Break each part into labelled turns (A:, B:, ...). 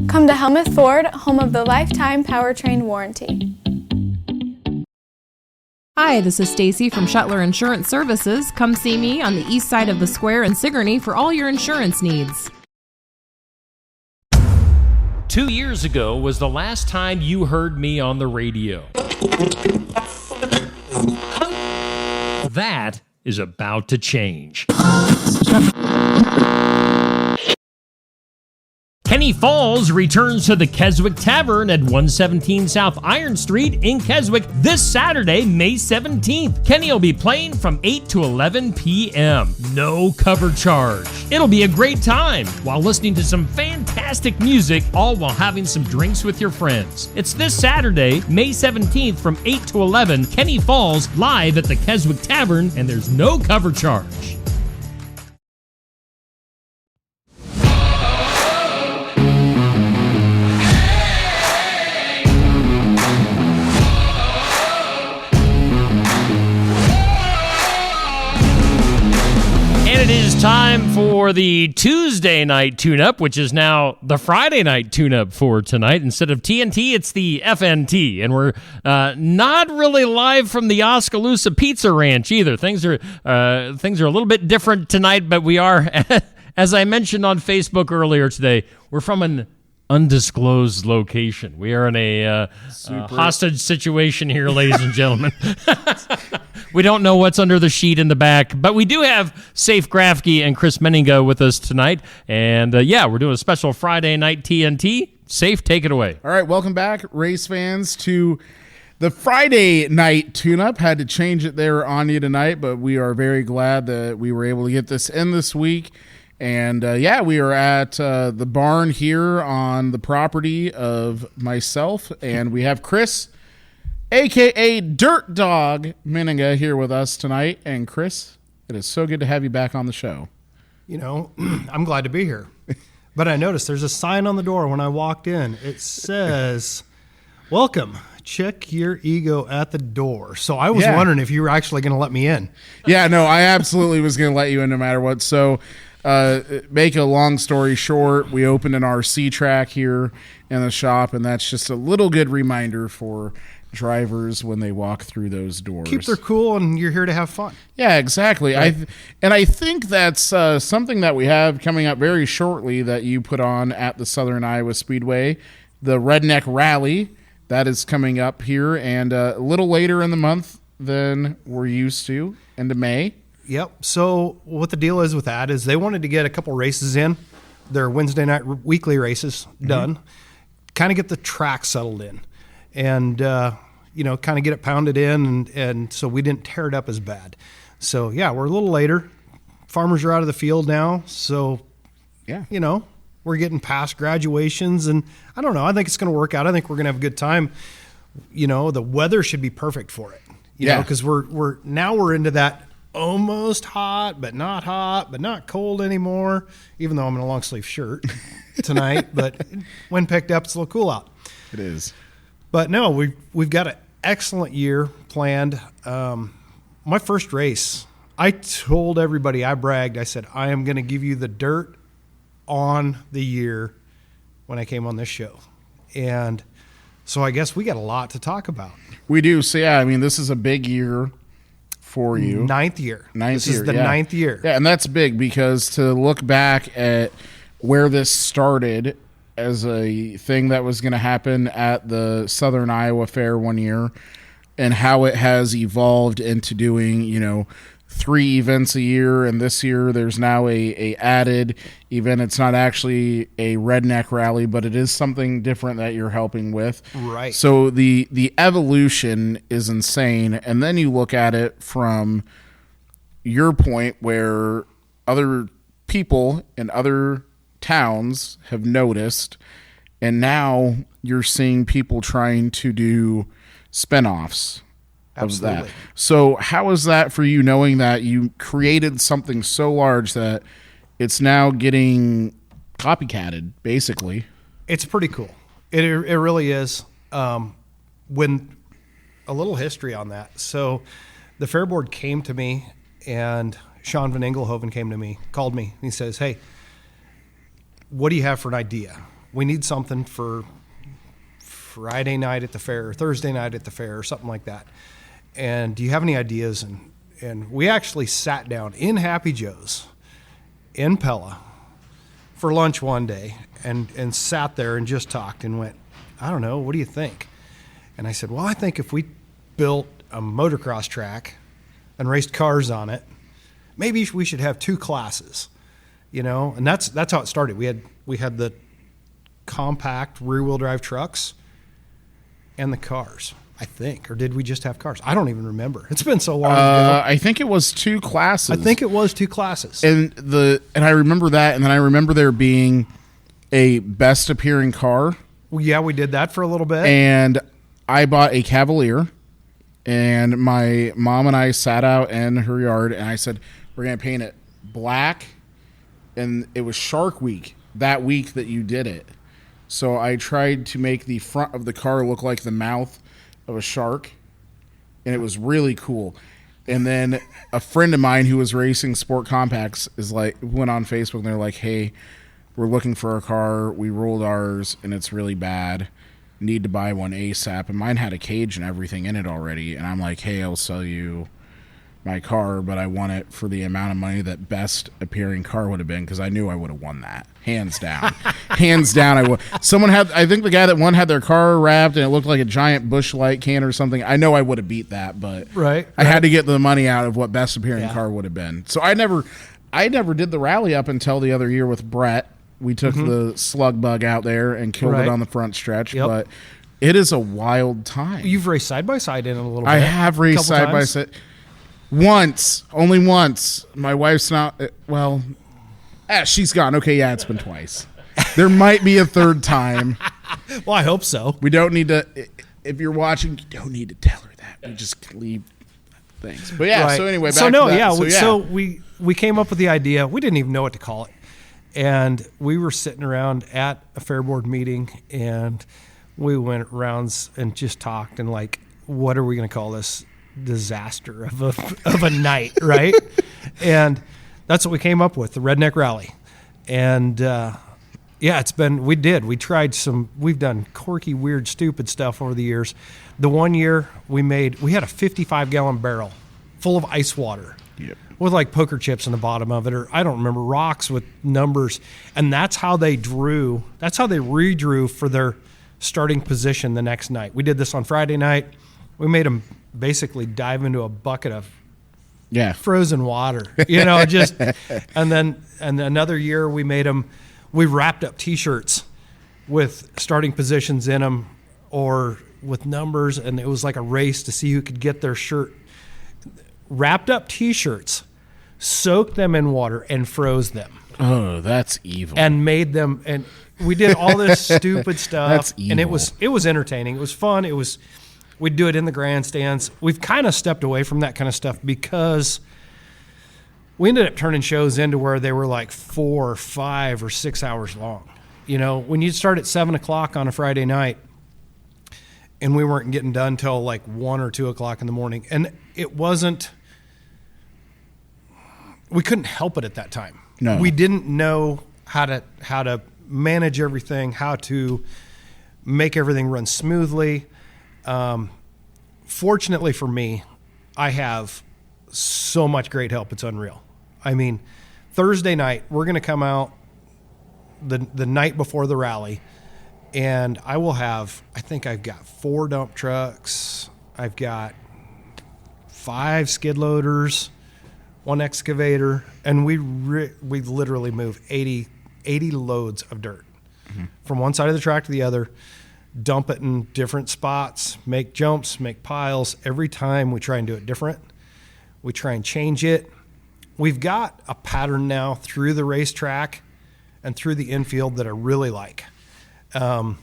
A: Come to Helmuth Ford, home of the lifetime powertrain warranty.
B: Hi, this is Stacy from Shuttler Insurance Services. Come see me on the east side of the square in Sigourney for all your insurance needs.
C: 2 years ago was the last time you heard me on the radio. That is about to change. Kenny Falls returns to the Keswick Tavern at 117 South Iron Street in Keswick this Saturday, May 17th. Kenny will be playing from 8 to 11 p.m. No cover charge. It'll be a great time while listening to some fantastic music, all while having some drinks with your friends. It's this Saturday, May 17th from 8 to 11, Kenny Falls live at the Keswick Tavern, and there's no cover charge. It is time for the Tuesday night tune-up, which is now the Friday night tune-up for tonight. Instead of TNT, it's the FNT, and we're not really live from the Oskaloosa Pizza Ranch either. Things are a little bit different tonight, but we are, as I mentioned on Facebook earlier today, we're from an undisclosed location. We are in a hostage situation here, ladies and gentlemen. We don't know what's under the sheet in the back, but we do have Saif Grafke and Chris Menninga with us tonight. And we're doing a special Friday night TNT. Saif, take it away.
D: All right, welcome back, race fans, to the Friday night tune-up. Had to change it there on you tonight, but we are very glad that we were able to get this in this week. And, we are at the barn here on the property of myself, and we have Chris, a.k.a. Dirt Dog Menninga, here with us tonight. And, Chris, it is so good to have you back on the show.
E: You know, I'm glad to be here. But I noticed there's a sign on the door when I walked in. It says, welcome. Check your ego at the door. So I was wondering if you were actually going to let me in.
D: Yeah, no, I absolutely was going to let you in no matter what. So make a long story short, we opened an RC track here in the shop, and that's just a little good reminder for drivers when they walk through those doors.
E: Keep their cool, and you're here to have fun.
D: Yeah, exactly. Right. I think that's something that we have coming up very shortly that you put on at the Southern Iowa Speedway, the Redneck Rally. That is coming up here, and a little later in the month than we're used to, into May.
E: Yep. So what the deal is with that is they wanted to get a couple races in, their Wednesday night weekly races done, kind of get the track settled in, and kind of get it pounded in, and so we didn't tear it up as bad. So we're a little later. Farmers are out of the field now, so we're getting past graduations, and I don't know. I think it's going to work out. I think we're going to have a good time. You know, the weather should be perfect for it. You know, because we're into that almost hot, but not cold anymore, even though I'm in a long sleeve shirt tonight. But when picked up, it's a little cool out.
D: It is.
E: But no, we've got an excellent year planned. My first race, I told everybody, I bragged, I said, I am going to give you the dirt on the year when I came on this show. And so I guess we got a lot to talk about.
D: We do. So, this is a big year for you.
E: Ninth year.
D: This
E: is the ninth year.
D: Yeah, and that's big because to look back at where this started as a thing that was going to happen at the Southern Iowa Fair one year and how it has evolved into doing, 3 events a year, and this year there's now a added event. It's not actually a Redneck Rally, but it is something different that you're helping with.
E: Right.
D: So the evolution is insane, and then you look at it from your point where other people in other towns have noticed, and now you're seeing people trying to do spinoffs.
E: Absolutely.
D: That. So how is that for you, knowing that you created something so large that it's now getting copycatted, basically?
E: It's pretty cool. It really is. When a little history on that. So the Fair Board came to me, and Sean Van Engelhoven came to me, called me, and he says, hey, what do you have for an idea? we need something for Friday night at the fair, or Thursday night at the fair, or something like that. And do you have any ideas? And we actually sat down in Happy Joe's in Pella for lunch one day and sat there and just talked and went, I don't know, what do you think? And I said, well, I think if we built a motocross track and raced cars on it, maybe we should have 2 classes, and that's how it started. We had the compact rear-wheel drive trucks and the cars, I think. Or did we just have cars? I don't even remember. It's been so long ago.
D: I think it was 2 classes.
E: I think it was 2 classes.
D: And I remember that, and then I remember there being a best appearing car.
E: Well, yeah, we did that for a little bit.
D: And I bought a Cavalier, and my mom and I sat out in her yard, and I said, we're going to paint it black. And it was Shark Week, that week that you did it. So I tried to make the front of the car look like the mouth of a shark, and it was really cool. And then a friend of mine who was racing sport compacts went on Facebook, and they're like, hey, we're looking for a car. We rolled ours, and it's really bad. Need to buy one ASAP. And mine had a cage and everything in it already. And I'm like, hey, I'll sell you my car, but I want it for the amount of money that best appearing car would have been, because I knew I would have won that. Hands down. Hands down, I would. I think the guy that won had their car wrapped and it looked like a giant Busch Light can or something. I know I would have beat that, but I had to get the money out of what best appearing car would have been. So I never did the rally up until the other year with Brett. We took the slug bug out there and killed it on the front stretch, but it is a wild time.
E: You've raced side-by-side in it a little bit.
D: I have raced side-by-side. Only once. My wife's not, she's gone. Okay, yeah, it's been twice. There might be a third time.
E: Well, I hope so.
D: We don't need to, if you're watching, you don't need to tell her that. We just leave things. But yeah, so anyway, back to that.
E: So we came up with the idea. We didn't even know what to call it. And we were sitting around at a fair board meeting, and we went rounds and just talked and like, what are we going to call this disaster of a night, right? And that's what we came up with, the Redneck Rally. And we've done quirky, weird, stupid stuff over the years. The one year we had a 55-gallon barrel full of ice water.
D: Yep.
E: With like poker chips in the bottom of it, or I don't remember, rocks with numbers. And that's how they redrew for their starting position the next night. We did this on Friday night. We made them basically dive into a bucket of frozen water, and then another year we wrapped up T-shirts with starting positions in them or with numbers, and it was like a race to see who could get their shirt. Wrapped up T-shirts, soaked them in water, and froze them.
D: Oh, that's evil.
E: And made them, and we did all this stupid stuff.
D: That's evil.
E: And it was entertaining. It was fun. We'd do it in the grandstands. We've kind of stepped away from that kind of stuff because we ended up turning shows into where they were like 4 or 5 or 6 hours long. When you'd start at 7 o'clock on a Friday night, and we weren't getting done till like 1 or 2 o'clock in the morning, and it wasn't. We couldn't help it at that time.
D: No.
E: We didn't know how to manage everything, how to make everything run smoothly. Fortunately for me, I have so much great help. It's unreal. I mean, Thursday night, we're going to come out the night before the rally, and I think I've got 4 dump trucks. I've got 5 skid loaders, 1 excavator, and we literally move 80 loads of dirt from one side of the track to the other, dump it in different spots, make jumps, make piles. Every time we try and do it different. We try and change it. We've got a pattern now through the racetrack and through the infield that I really like. I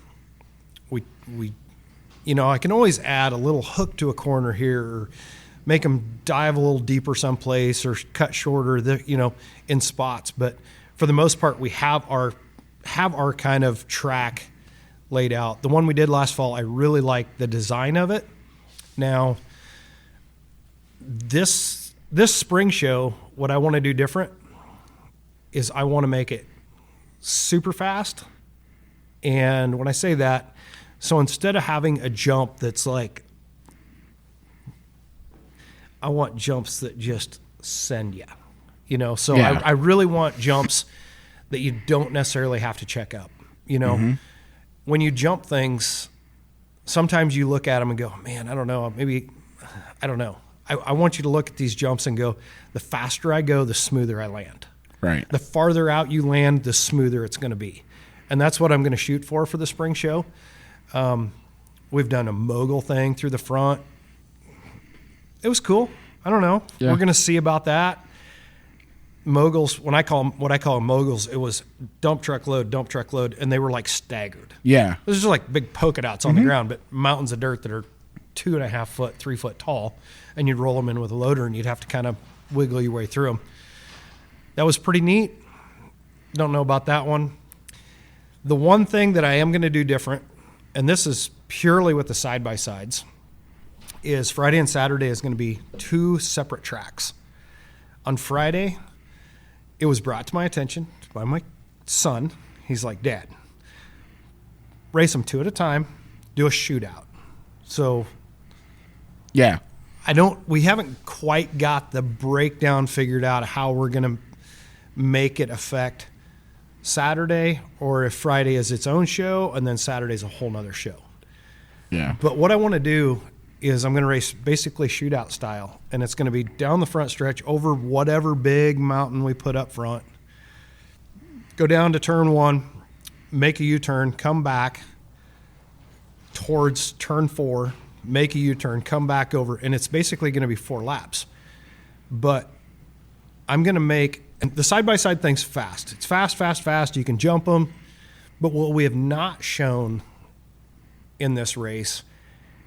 E: can always add a little hook to a corner here, or make them dive a little deeper someplace, or cut shorter, in spots. But for the most part, we have our kind of track laid out. The one we did last fall, I really like the design of it. Now, this spring show, what I want to do different is I want to make it super fast And when I say that, so instead of having a jump that's like, I want jumps that just send you, so
D: Yeah.
E: I really want jumps that you don't necessarily have to check up. When you jump things, sometimes you look at them and go, man, I don't know, maybe, I don't know. I want you to look at these jumps and go, the faster I go, the smoother I land.
D: Right.
E: The farther out you land, the smoother it's going to be. And that's what I'm going to shoot for the spring show. We've done a mogul thing through the front. It was cool. I don't know.
D: Yeah.
E: We're going to see about that. Moguls, what I call them moguls, it was dump truck load, and they were like staggered.
D: Yeah.
E: Those are just like big polka dots on the ground, but mountains of dirt that are 2.5 foot, 3 foot tall, and you'd roll them in with a loader, and you'd have to kind of wiggle your way through them. That was pretty neat. Don't know about that one. The one thing that I am going to do different, and this is purely with the side-by-sides, is Friday and Saturday is going to be 2 separate tracks. On Friday, it was brought to my attention by my son. He's like, Dad, race them 2 at a time, do a shootout. So
D: Yeah.
E: we haven't quite got the breakdown figured out how we're going to make it affect Saturday, or if Friday is its own show and then Saturday's a whole nother show.
D: Yeah.
E: But what I want to do is I'm going to race basically shootout style, and it's going to be down the front stretch over whatever big mountain we put up front. Go down to turn 1, make a U-turn, come back towards turn 4, make a U-turn, come back over, and it's basically going to be 4 laps. But I'm going to make and the side-by-side thing's fast. It's fast. You can jump them. But what we have not shown in this race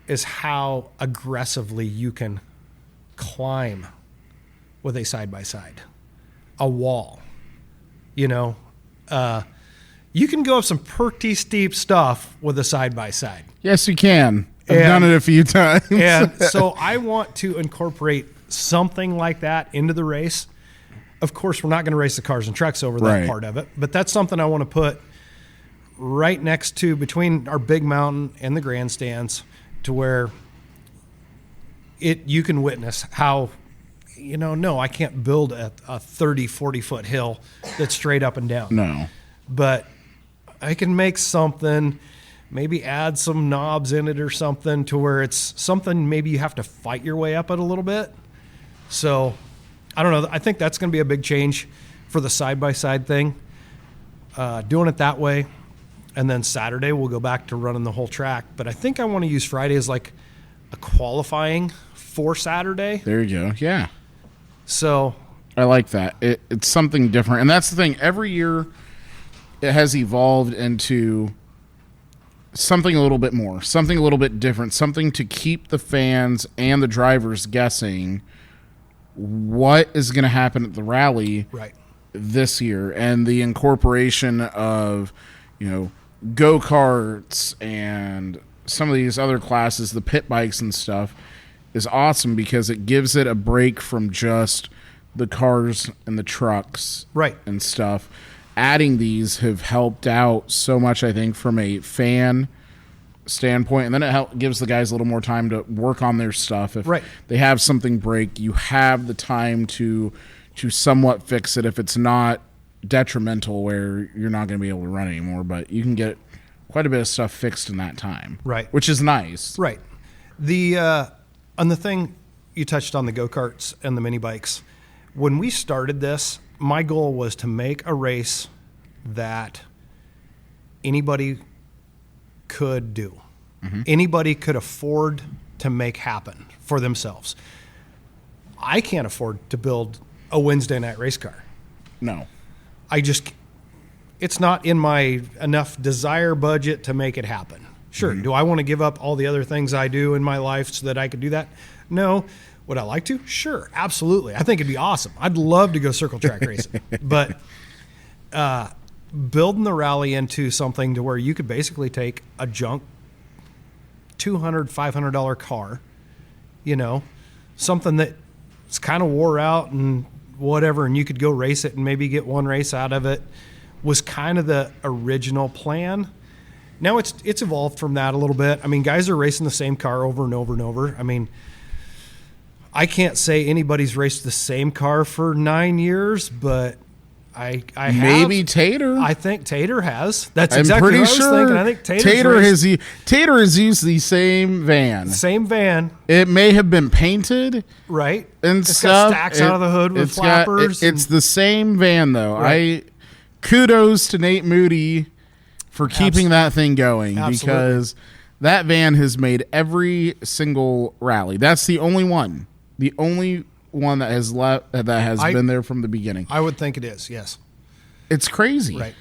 E: is how aggressively you can climb with a side-by-side, a wall. You can go up some pretty steep stuff with a side-by-side.
D: Yes, you can. I've done it a few times.
E: And so I want to incorporate something like that into the race. Of course, we're not going to race the cars and trucks over that part of it, but that's something I want to put right next to between our big mountain and the grandstands, to where you can witness how, no, I can't build a 30, 40-foot hill that's straight up and down.
D: No.
E: But I can make something, maybe add some knobs in it or something, to where it's something maybe you have to fight your way up it a little bit. So I don't know. I think that's going to be a big change for the side-by-side thing, doing it that way. And then Saturday we'll go back to running the whole track. But I think I want to use Friday as like a qualifying for Saturday.
D: There you go. Yeah.
E: So
D: I like that. It's something different. And that's the thing. Every year it has evolved into something a little bit more, something a little bit different, something to keep the fans and the drivers guessing what is going to happen at the rally this year. And the incorporation of, go-karts and some of these other classes, the pit bikes and stuff, is awesome because it gives it a break from just the cars and the trucks and stuff. Adding these have helped out so much, I think, from a fan standpoint, and then it gives the guys a little more time to work on their stuff. If they have something break, you have the time to somewhat fix it if it's not detrimental where you're not going to be able to run anymore, but you can get quite a bit of stuff fixed in that time, which is nice.
E: On the thing you touched on, the go-karts and the mini bikes, when we started this, my goal was to make a race that anybody could do. Anybody could afford to make happen for themselves. I can't afford to build a Wednesday night race car.
D: No.
E: It's not in my enough desire budget to make it happen. Sure. Do I want to give up all the other things I do in my life so that I could do that? No. Would I like to? Sure. Absolutely. I think it'd be awesome. I'd love to go circle track racing. But building the rally into something to where you could basically take a junk $200, $500 car, something that's kind of wore out and whatever, and you could go race it and maybe get one race out of it, was kind of the original plan. Now it's evolved from that a little bit. I mean, guys are racing the same car over and over and over. I mean, I can't say anybody's raced the same car for 9 years, but I
D: maybe
E: have.
D: Tater.
E: I think Tater has. That's
D: I'm
E: exactly
D: pretty
E: what I was
D: sure
E: thinking. I think
D: Tater has used the same van.
E: Same van,
D: It may have been painted
E: right?
D: and
E: It's
D: stuff.
E: got stacks out of the hood with
D: it's got-
E: flappers.
D: it's the same van though.
E: Right.
D: Kudos to Nate Moody for keeping that thing going,
E: Absolutely.
D: because that van has made every single rally. That's the only one. The only one that has been there from the beginning.
E: I would think it is, yes.
D: It's crazy.
E: Right.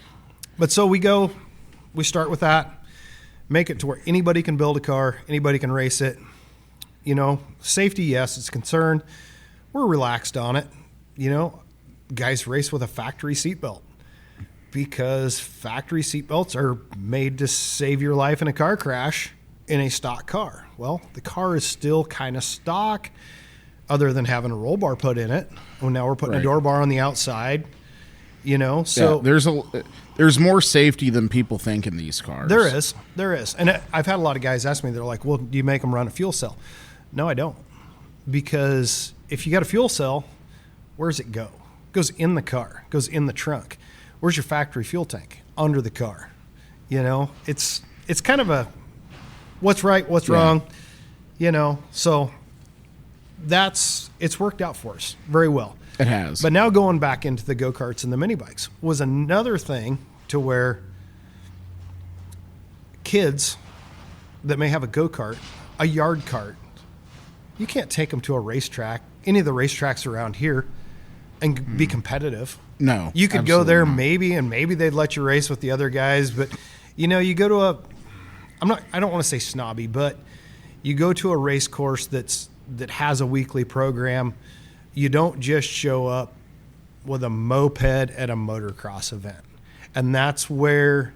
E: But so we start with that, make it to where anybody can build a car, anybody can race it. You know, safety, yes, it's concerned. We're relaxed on it. You know, guys race with a factory seatbelt because factory seatbelts are made to save your life in a car crash in a stock car. Well, the car is still kind of stock other than having a roll bar put in it. Well, now we're putting a door bar on the outside. You know, so
D: there's more safety than people think in these cars.
E: There is. And I've had a lot of guys ask me, they're like, well, do you make them run a fuel cell? No, I don't. Because if you got a fuel cell, where does it go? It goes in the car, goes in the trunk. Where's your factory fuel tank? Under the car. You know, it's kind of a what's right, what's wrong, you know. So it's worked out for us very well.
D: It has.
E: But now going back into the go-karts and the mini bikes was another thing to where kids that may have a go-kart, a yard cart, you can't take them to a racetrack, any of the racetracks around here, and be competitive.
D: No.
E: You could go there
D: not.
E: maybe they'd let you race with the other guys, but you know, you go to I don't want to say snobby, but you go to a race course that has a weekly program. You don't just show up with a moped at a motocross event. And that's where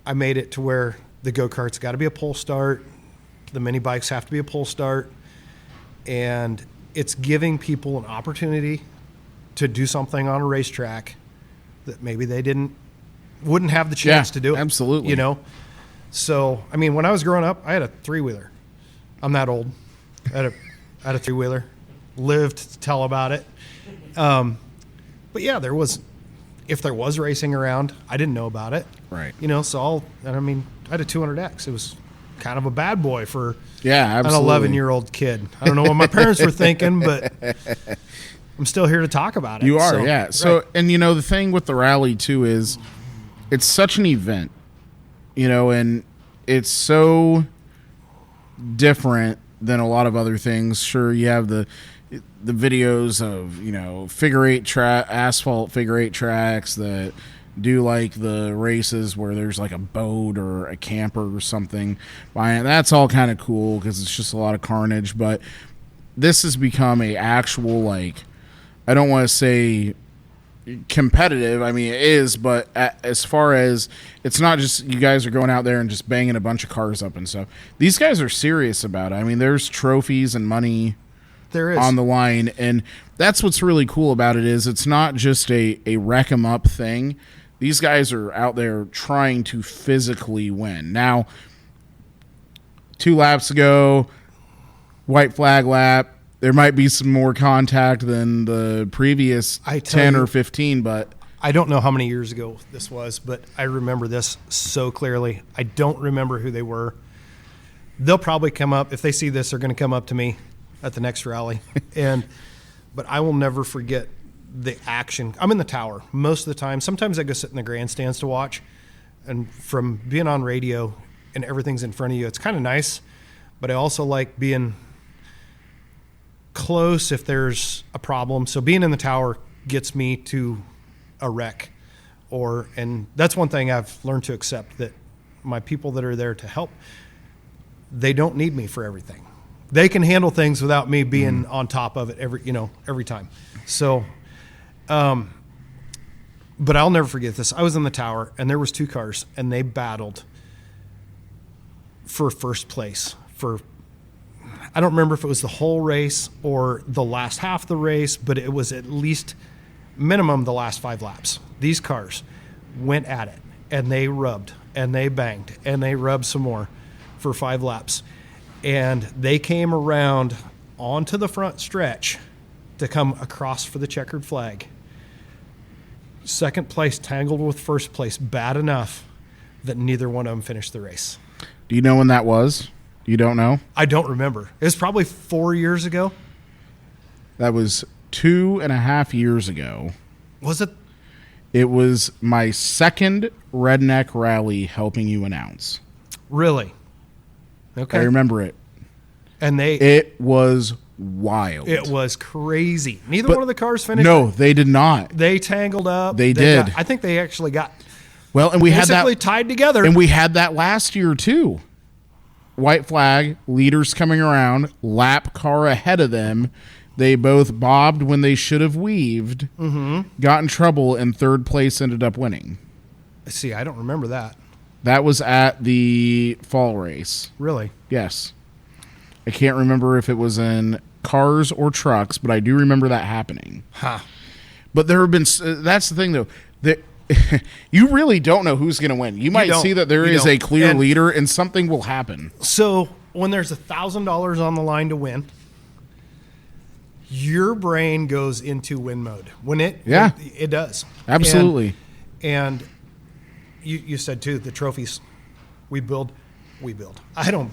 E: I made it to where the go-karts got to be a pull start. The mini bikes have to be a pull start. And it's giving people an opportunity to do something on a racetrack that maybe they wouldn't have the chance to do it.
D: Absolutely.
E: You know? So, I mean, when I was growing up, I had a three-wheeler. I'm that old. I had a three-wheeler. Lived to tell about it. But yeah, if there was racing around, I didn't know about it.
D: Right.
E: You know, so I had a 200X. It was kind of a bad boy for
D: an
E: an 11-year-old kid. I don't know what my parents were thinking, but I'm still here to talk about it.
D: You are, yeah. So,
E: right.
D: And you know, the thing with the rally too is it's such an event, you know, and it's so different than a lot of other things. Sure, you have the videos of, you know, asphalt figure eight tracks that do like the races where there's like a boat or a camper or something. That's all kind of cool because it's just a lot of carnage. But this has become a actual, like, I don't want to say competitive. I mean, it is, but as far as it's not just you guys are going out there and just banging a bunch of cars up and stuff. These guys are serious about it. I mean, there's trophies and money
E: there is
D: on the line, and that's what's really cool about it is it's not just a wreck 'em up thing. These guys are out there trying to physically win. Now, 2 laps ago, white flag lap. There might be some more contact than the previous 10 or 15, but
E: I don't know how many years ago this was, but I remember this so clearly. I don't remember who they were. They'll probably come up. If they see this, they're going to come up to me at the next rally. But I will never forget the action. I'm in the tower most of the time. Sometimes I go sit in the grandstands to watch. And from being on radio and everything's in front of you, it's kind of nice. But I also like being close if there's a problem. So being in the tower gets me to a wreck. And that's one thing I've learned to accept, that my people that are there to help, they don't need me for everything. They can handle things without me being on top of it every time. So, but I'll never forget this. I was in the tower and there was 2 cars and they battled for first place I don't remember if it was the whole race or the last half of the race, but it was at least minimum the last 5 laps. These cars went at it and they rubbed and they banged and they rubbed some more for 5 laps. And they came around onto the front stretch to come across for the checkered flag. Second place tangled with first place bad enough that neither one of them finished the race.
D: Do you know when that was? You don't know?
E: I don't remember. It was probably 4 years ago.
D: That was 2.5 years ago.
E: Was it?
D: It was my second Redneck Rally helping you announce.
E: Really? Okay.
D: I remember it.
E: And
D: it was wild.
E: It was crazy. Neither one of the cars finished.
D: No, they did not.
E: They tangled up.
D: They did.
E: I think they actually got
D: well, and we had
E: basically
D: that
E: tied together.
D: And we had that last year too. White flag, leaders coming around, lap car ahead of them. They both bobbed when they should have weaved, got in trouble, and third place ended up winning.
E: See, I don't remember that.
D: That was at the fall race.
E: Really?
D: Yes. I can't remember if it was in cars or trucks, but I do remember that happening.
E: Huh.
D: But there have been, that's the thing though, that you really don't know who's going to win. You might see that there is a clear leader and something will happen.
E: So when there's $1,000 on the line to win, your brain goes into win mode. When it does.
D: Absolutely.
E: And you said too, the trophies we build. I don't.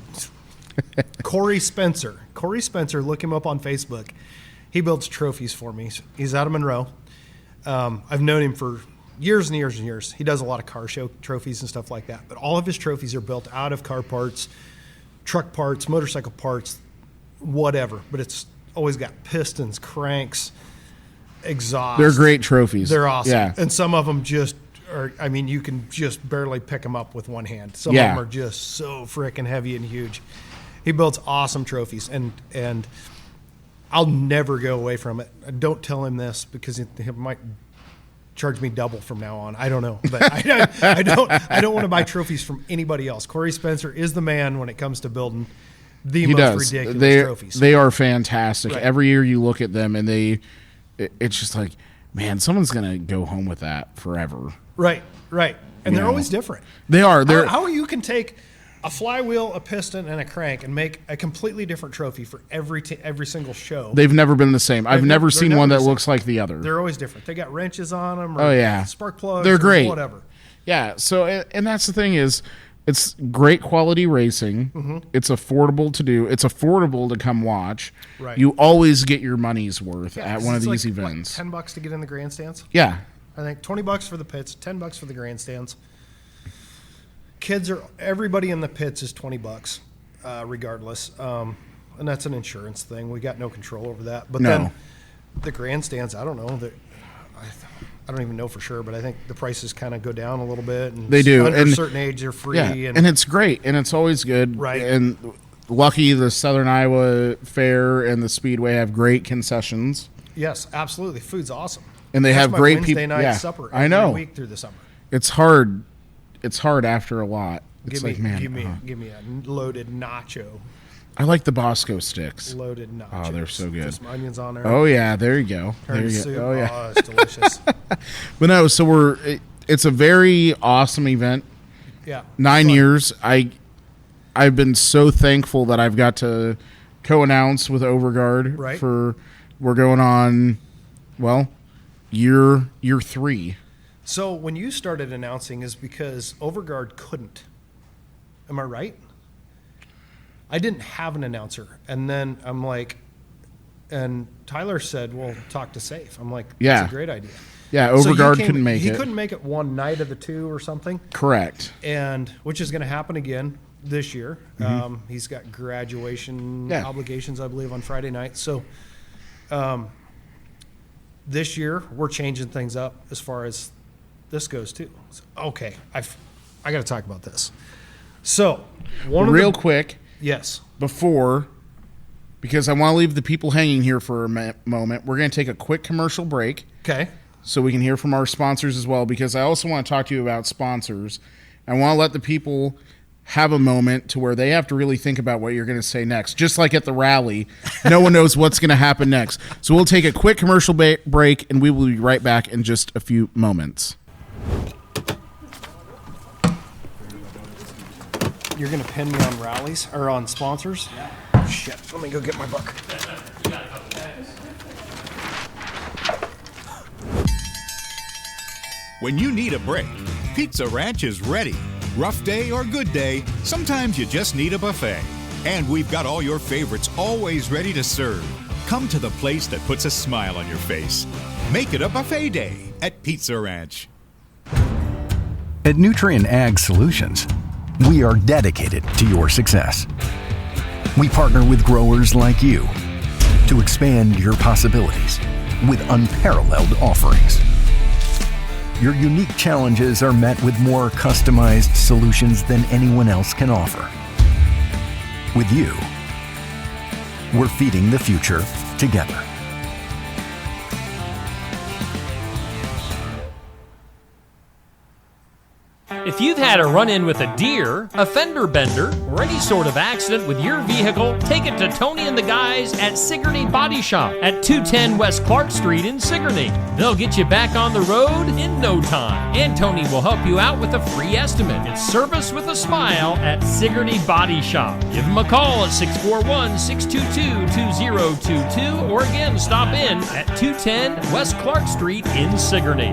E: Corey Spencer, look him up on Facebook. He builds trophies for me. He's out of Monroe. I've known him for years and years and years. He does a lot of car show trophies and stuff like that. But all of his trophies are built out of car parts, truck parts, motorcycle parts, whatever. But it's always got pistons, cranks, exhaust.
D: They're great trophies.
E: They're awesome.
D: Yeah.
E: And some of them just are, I mean, you can just barely pick them up with one hand. Some of them are just so freaking heavy and huge. He builds awesome trophies, and I'll never go away from it. Don't tell him this because he might charge me double from now on. I don't know, but I don't want to buy trophies from anybody else. Corey Spencer is the man when it comes to building the most ridiculous trophies.
D: They are fantastic.
E: Right.
D: Every year you look at them, and it's just like, man, someone's gonna go home with that forever.
E: Right, and they're always different.
D: They are.
E: How you can take a flywheel, a piston, and a crank and make a completely different trophy for every single show.
D: They've never been the same. I've never seen one that looks like the other.
E: They're always different. They got wrenches on them. Or spark plugs.
D: They're great.
E: Whatever.
D: Yeah. So, and that's the thing is, it's great quality racing.
E: Mm-hmm.
D: It's affordable to do. It's affordable to come watch.
E: Right.
D: You always get your money's worth at one of these events.
E: $10 to get in the grandstands.
D: Yeah.
E: I think $20 for the pits, $10 for the grandstands. Everybody in the pits is $20, regardless, and that's an insurance thing. We got no control over that. But then the grandstands, I don't know. I don't even know for sure, but I think the prices kind of go down a little bit. And
D: they do.
E: Under a certain age, they're free.
D: Yeah, and it's great, and it's always good.
E: Right.
D: And lucky the Southern Iowa Fair and the Speedway have great concessions.
E: Yes, absolutely. Food's awesome.
D: And they
E: That's
D: have
E: my
D: great
E: Wednesday
D: people.
E: night
D: Yeah,
E: supper
D: I know.
E: every week through the summer.
D: It's hard. It's hard after a lot. It's
E: Give me a loaded nacho.
D: I like the Bosco sticks.
E: Loaded nachos.
D: Oh, they're so good.
E: Just some onions on there.
D: Oh yeah, there you go. There you
E: Soup.
D: go. Oh yeah.
E: Oh, it's delicious.
D: But no, so it's a very awesome event.
E: Yeah.
D: 9 years. I've been so thankful that I've got to co-announce with Overguard.
E: Right.
D: We're going on, well, year 3.
E: So when you started announcing is because Overguard couldn't. Am I right? I didn't have an announcer. And then I'm like, and Tyler said, well, talk to Saif. I'm like, that's a great idea.
D: Yeah, Overguard couldn't make it.
E: He couldn't make it one night of the 2 or something.
D: Correct.
E: And which is going to happen again this year. Mm-hmm. He's got graduation obligations, I believe, on Friday night. So this year we're changing things up as far as this goes too. So, okay, I got to talk about this. So
D: real quick.
E: Yes.
D: Before, because I want to leave the people hanging here for a moment, we're going to take a quick commercial break.
E: Okay.
D: So we can hear from our sponsors as well, because I also want to talk to you about sponsors. I want to let the people have a moment to where they have to really think about what you're going to say next. Just like at the rally, no one knows what's going to happen next. So we'll take a quick commercial break, and we will be right back in just a few moments.
E: You're going to pin me on rallies or on sponsors? Yeah. Oh, shit. Let me go get my book.
F: When you need a break, Pizza Ranch is ready. Rough day or good day, sometimes you just need a buffet. And we've got all your favorites always ready to serve. Come to the place that puts a smile on your face. Make it a buffet day at Pizza Ranch.
G: At Nutrien Ag Solutions, we are dedicated to your success. We partner with growers like you to expand your possibilities with unparalleled offerings. Your unique challenges are met with more customized solutions than anyone else can offer. With you, we're feeding the future together.
C: If you've had a run-in with a deer, a fender bender, or any sort of accident with your vehicle, take it to Tony and the guys at Sigourney Body Shop at 210 West Clark Street in Sigourney. They'll get you back on the road in no time, and Tony will help you out with a free estimate. It's service with a smile at Sigourney Body Shop. Give them a call at 641-622-2022, or again, stop in at 210 West Clark Street in Sigourney.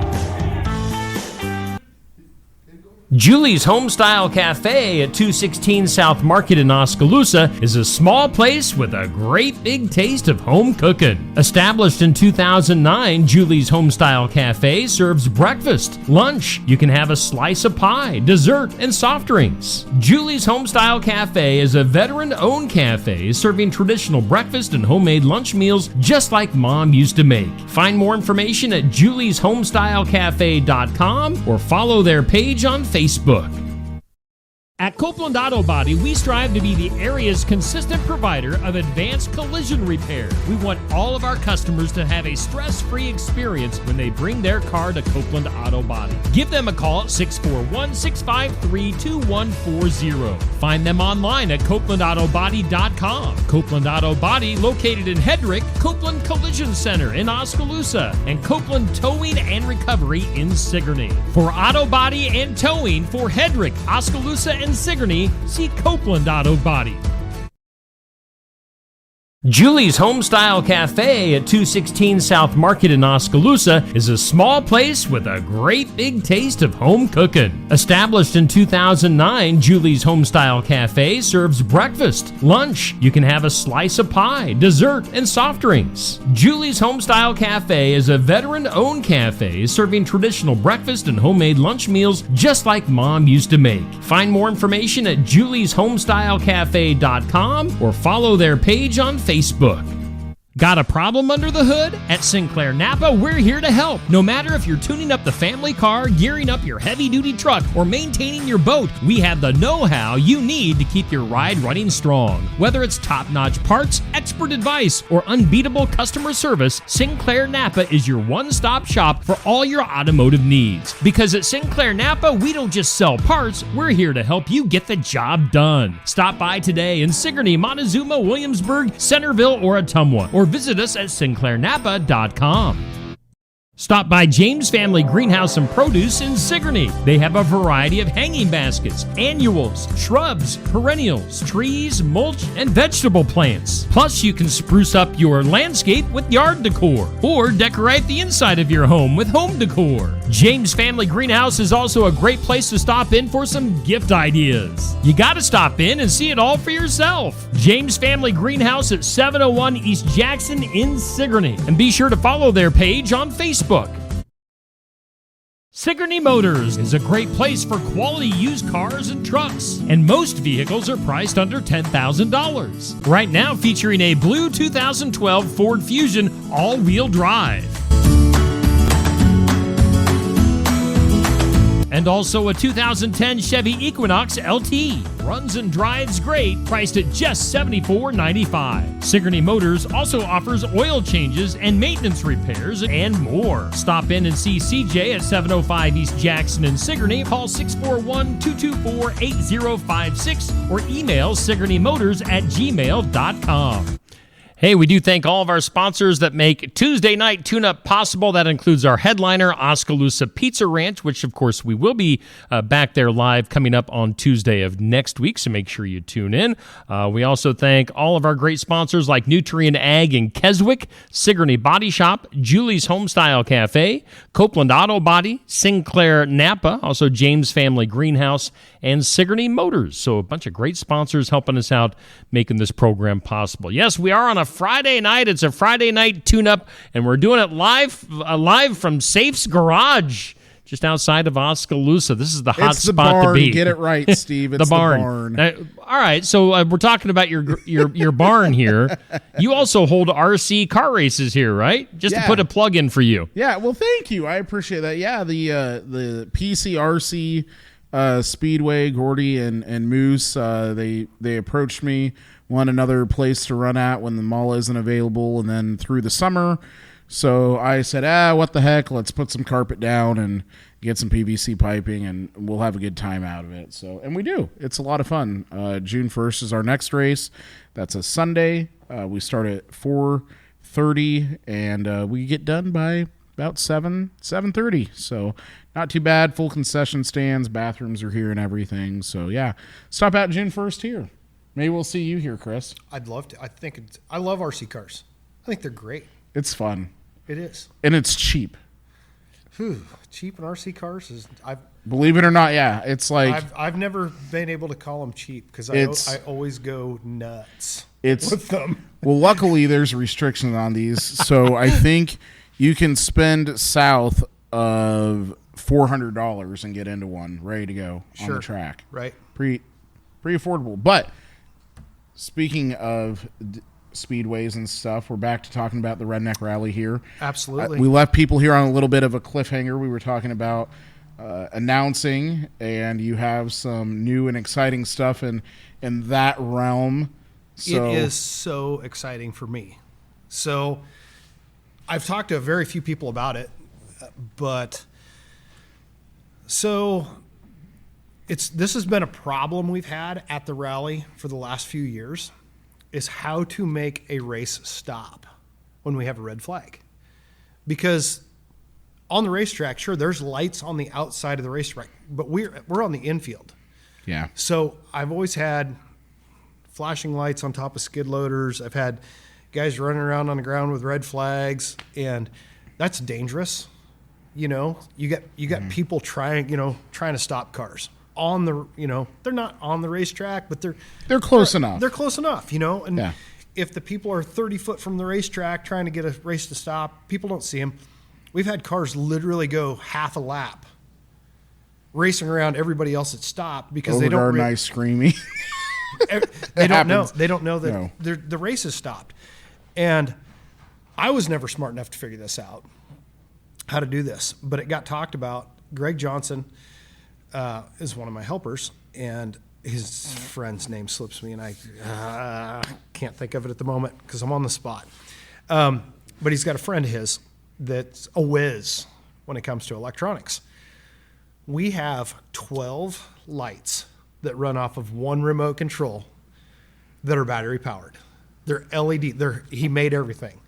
C: Julie's Homestyle Cafe at 216 South Market in Oskaloosa is a small place with a great big taste of home cooking. Established in 2009, Julie's Homestyle Cafe serves breakfast, lunch. You can have a slice of pie, dessert, and soft drinks. Julie's Homestyle Cafe is a veteran-owned cafe serving traditional breakfast and homemade lunch meals just like Mom used to make. Find more information at julieshomestyle.cafe.com or follow their page on Facebook. At Copeland Auto Body, we strive to be the area's consistent provider of advanced collision repair. We want all of our customers to have a stress-free experience when they bring their car to Copeland Auto Body. Give them a call at 641-653-2140. Find them online at copelandautobody.com. Copeland Auto Body, located in Hedrick, Copeland Collision Center in Oskaloosa, and Copeland Towing and Recovery in Sigourney. For auto body and towing for Hedrick, Oskaloosa, and Sigourney, see Copeland Auto Body. Julie's Homestyle Cafe at 216 South Market in Oskaloosa is a small place with a great big taste of home cooking. Established in 2009, Julie's Homestyle Cafe serves breakfast, lunch. You can have a slice of pie, dessert, and soft drinks. Julie's Homestyle Cafe is a veteran-owned cafe serving traditional breakfast and homemade lunch meals just like Mom used to make. Find more information at julieshomestylcafe.com or follow their page on Facebook. Got a problem under the hood? At Sinclair Napa, we're here to help. No matter if you're tuning up the family car, gearing up your heavy-duty truck, or maintaining your boat, we have the know-how you need to keep your ride running strong. Whether it's top-notch parts, expert advice, or unbeatable customer service, Sinclair Napa is your one-stop shop for all your automotive needs. Because at Sinclair Napa, we don't just sell parts, we're here to help you get the job done. Stop by today in Sigourney, Montezuma, Williamsburg, Centerville, or Ottumwa, or visit us at sinclairnapa.com. Stop by James Family Greenhouse and Produce in Sigourney. They have a variety of hanging baskets, annuals, shrubs, perennials, trees, mulch, and vegetable plants. Plus, you can spruce up your landscape with yard decor or decorate the inside of your home with home decor. James Family Greenhouse is also a great place to stop in for some gift ideas. You gotta stop in and see it all for yourself. James Family Greenhouse at 701 East Jackson in Sigourney. And be sure to follow their page on Facebook. Sigourney Motors is a great place for quality used cars and trucks, and most vehicles are priced under $10,000. Right now featuring a blue 2012 Ford Fusion all-wheel drive. And also a 2010 Chevy Equinox LT. Runs and drives great, priced at just $74.95. Sigourney Motors also offers oil changes and maintenance repairs and more. Stop in and see CJ at 705 East Jackson in Sigourney. Call 641-224-8056 or email SigourneyMotors@gmail.com. Hey, we do thank all of our sponsors that make Tuesday Night Tune-Up possible. That includes our headliner, Oskaloosa Pizza Ranch, which, of course, we will be back there live coming up on Tuesday of next week, so make sure you tune in. We also thank all of our great sponsors like Nutrien Ag in Keswick, Sigourney Body Shop, Julie's Homestyle Cafe, Copeland Auto Body, Sinclair Napa, also James Family Greenhouse, and Sigourney Motors. So a bunch of great sponsors helping us out, making this program possible. Yes, we are on a Friday night. It's a Friday night tune-up, and we're doing it live from Saif's Garage, just outside of Oskaloosa. This is the hot
D: It's the
C: spot
D: barn.
C: to be.
D: Get it right, Steve. It's
C: the barn. All right, so we're talking about your barn here. You also hold RC car races here, right? Just to put a plug in for you.
D: Yeah, well, thank you. I appreciate that. Yeah, the PCRC Speedway, Gordy and Moose, they approached me, want another place to run at when the mall isn't available, and then through the summer. So I said, what the heck, let's put some carpet down and get some PVC piping, and we'll have a good time out of it. So, and we do. It's a lot of fun. June 1st is our next race. That's a Sunday. We start at 4:30, and we get done by about 7:30. So not too bad. Full concession stands, bathrooms are here and everything. So yeah, stop out June 1st here. Maybe we'll see you here, Chris.
E: I'd love to. I love RC cars. I think they're great.
D: It's fun.
E: It is.
D: And it's cheap.
E: Cheap in RC cars is.
D: Believe it or not, yeah. It's like
E: I've never been able to call them cheap because I always go nuts with them.
D: Well, luckily there's restrictions on these, so I think you can spend south of $400 and get into one ready to go on the track.
E: Right.
D: Pretty affordable. But speaking of speedways and stuff, we're back to talking about the Redneck Rally here.
E: Absolutely.
D: We left people here on a little bit of a cliffhanger. We were talking about announcing, and you have some new and exciting stuff in that realm. So,
E: it is so exciting for me. So I've talked to very few people about it, but this has been a problem we've had at the rally for the last few years, is how to make a race stop when we have a red flag. Because on the racetrack, sure, there's lights on the outside of the racetrack, but we're on the infield.
D: Yeah.
E: So I've always had flashing lights on top of skid loaders. I've had guys running around on the ground with red flags, and that's dangerous. You know, you got people trying to stop cars on the, they're not on the racetrack, but they're
D: close enough.
E: They're close enough, and if the people are 30 foot from the racetrack trying to get a race to stop, people don't see them. We've had cars literally go half a lap racing around everybody else that stopped because they don't
D: nice screaming.
E: They don't know. They don't know that the race has stopped. And I was never smart enough to figure this out, how to do this. But it got talked about. Greg Johnson is one of my helpers, and his friend's name slips me, and I can't think of it at the moment because I'm on the spot. But he's got a friend of his that's a whiz when it comes to electronics. We have 12 lights that run off of one remote control that are battery powered. They're LED. He made everything.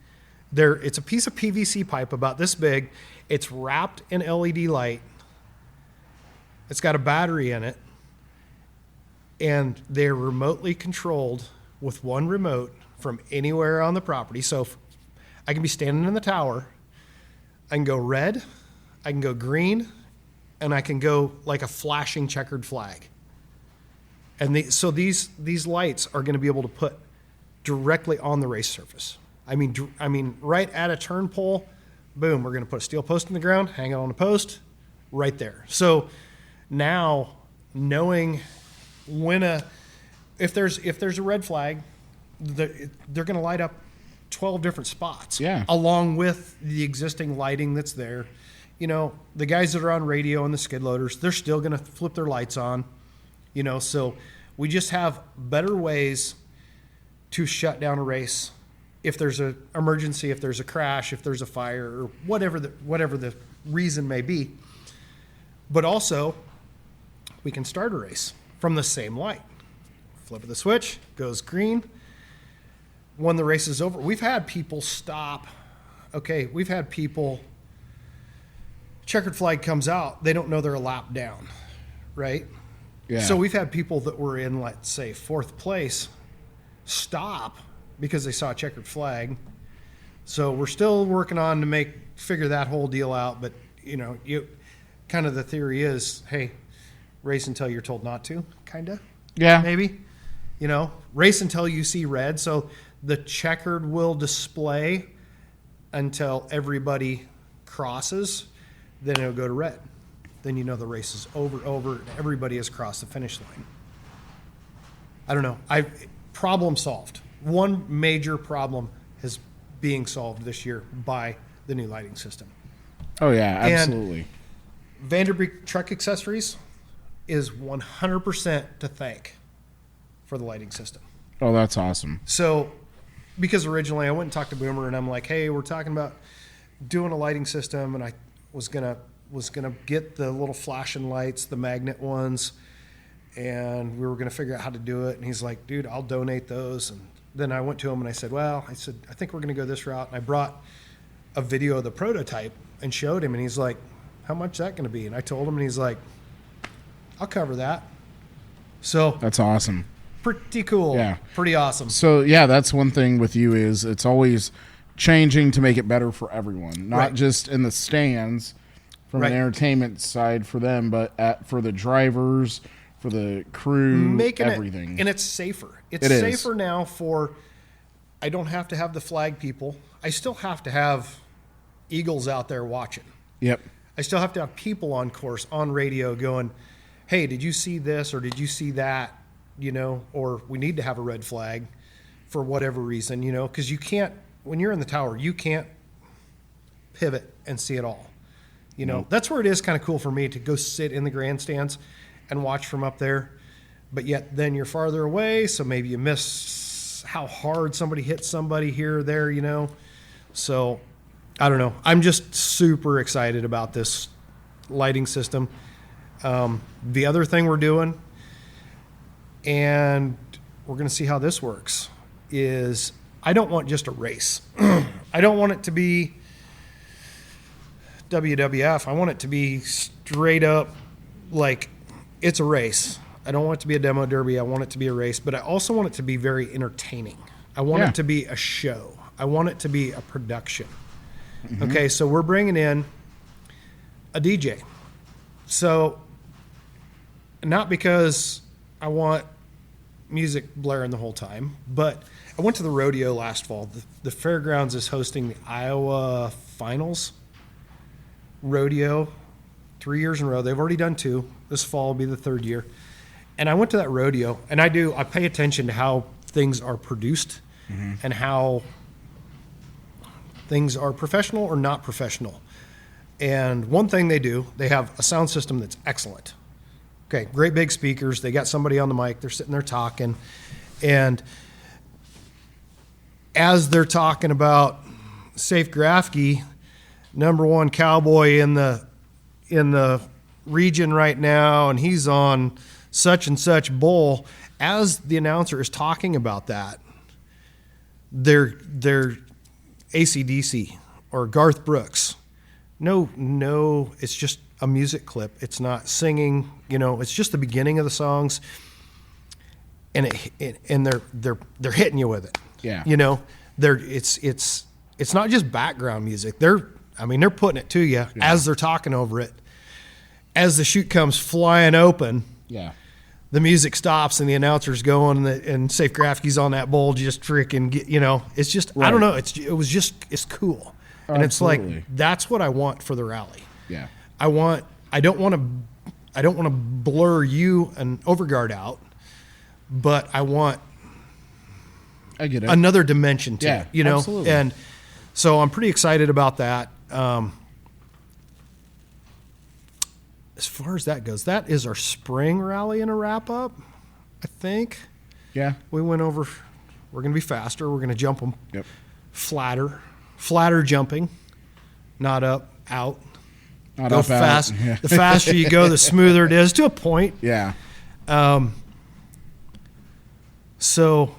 E: It's a piece of PVC pipe about this big. It's wrapped in LED light. It's got a battery in it. And they're remotely controlled with one remote from anywhere on the property. So I can be standing in the tower. I can go red. I can go green. And I can go like a flashing checkered flag. And so these lights are going to be able to put directly on the race surface. I mean, right at a turn pole, boom, we're going to put a steel post in the ground, hang it on a post, right there. So now, knowing if there's a red flag, they're going to light up 12 different spots, along with the existing lighting that's there. The guys that are on radio and the skid loaders, they're still going to flip their lights on. So we just have better ways to shut down a race if there's an emergency, if there's a crash, if there's a fire, or whatever the reason may be. But also, we can start a race from the same light. Flip of the switch, goes green. when the race is over, we've had people stop. Okay, we've had people, checkered flag comes out, they don't know they're a lap down, right?
D: Yeah.
E: So we've had people that were in, let's say, 4th place stop because they saw a checkered flag. So we're still working on to figure that whole deal out. But, kind of the theory is, hey, race until you're told not to, kind of.
D: Yeah.
E: Maybe. Race until you see red. So the checkered will display until everybody crosses. Then it'll go to red. Then the race is over, and everybody has crossed the finish line. I don't know. Problem solved. One major problem is being solved this year by the new lighting system.
D: Oh, yeah, absolutely.
E: And Vanderbeek Truck Accessories is 100% to thank for the lighting system.
D: Oh, that's awesome.
E: So, because originally I went and talked to Boomer, and I'm like, hey, we're talking about doing a lighting system, and I was gonna get the little flashing lights, the magnet ones, and we were gonna figure out how to do it. And he's like, dude, I'll donate those. And then I went to him and I said, I think we're gonna go this route. And I brought a video of the prototype and showed him, and he's like, how much is that gonna be? And I told him, and he's like, I'll cover that. So
D: that's awesome.
E: Pretty cool.
D: Yeah.
E: Pretty awesome.
D: So yeah, that's one thing with you is it's always changing to make it better for everyone, not just in the stands from an entertainment side for them, but for the drivers, for the crew,
E: making
D: everything.
E: And it's safer. It's
D: It
E: safer now I don't have to have the flag people. I still have to have eagles out there watching.
D: Yep.
E: I still have to have people on course, on radio going, hey, did you see this or did you see that? Or we need to have a red flag for whatever reason, because you can't, when you're in the tower, you can't pivot and see it all.
D: Nope.
E: That's where it is kind of cool for me to go sit in the grandstands and watch from up there. But yet then you're farther away, so maybe you miss how hard somebody hits somebody here or there, So I don't know. I'm just super excited about this lighting system. The other thing we're doing, and we're going to see how this works, is I don't want just a race. I don't want it to be WWF. I want it to be straight up like it's a race. I don't want it to be a demo derby. I want it to be a race, but I also want it to be very entertaining. I want it to be a show. I want it to be a production. Mm-hmm. Okay, so we're bringing in a DJ. So not because I want music blaring the whole time, but I went to the rodeo last fall. The fairgrounds is hosting the Iowa Finals rodeo 3 years in a row. They've already done 2. This fall will be the 3rd year. And I went to that rodeo, and I pay attention to how things are produced and how things are professional or not professional. And one thing they do, they have a sound system that's excellent. Okay, great big speakers. They got somebody on the mic. They're sitting there talking. And as they're talking about Saif Grafke, #1 cowboy in the region right now, and he's on such and such bull, as the announcer is talking about that, they're AC/DC or Garth Brooks. No, it's just a music clip. It's not singing, it's just the beginning of the songs, and they're hitting you with it.
D: Yeah.
E: It's not just background music. They're putting it to you as they're talking over it. As the chute comes flying open, the music stops and the announcer's going, and Saif Grafke's on that bull just freaking, it's just, I don't know. It's cool.
D: Oh,
E: and it's
D: absolutely.
E: like, that's what I want for the rally.
D: Yeah.
E: I don't want to blur you and Overguard out, but I want
D: I get it.
E: another dimension to it,
D: absolutely.
E: And so I'm pretty excited about that. As far as that goes, that is our spring rally and a wrap up, I think.
D: Yeah.
E: We went over, we're going to be faster. We're going to jump them flatter jumping, not up, out.
D: Not
E: go
D: up,
E: fast.
D: out. Yeah.
E: The faster you go, the smoother it is, to a point.
D: Yeah.
E: So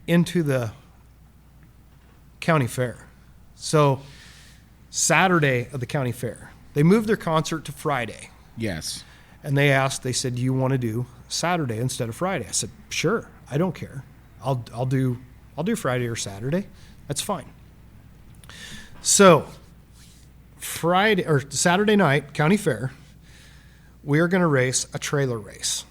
E: into the county fair. So Saturday of the county fair, they moved their concert to Friday.
D: Yes.
E: And they said, do you want to do Saturday instead of Friday? I said, sure, I don't care. I'll do Friday or Saturday. That's fine. So Friday or Saturday night, county fair, we are going to race a trailer race.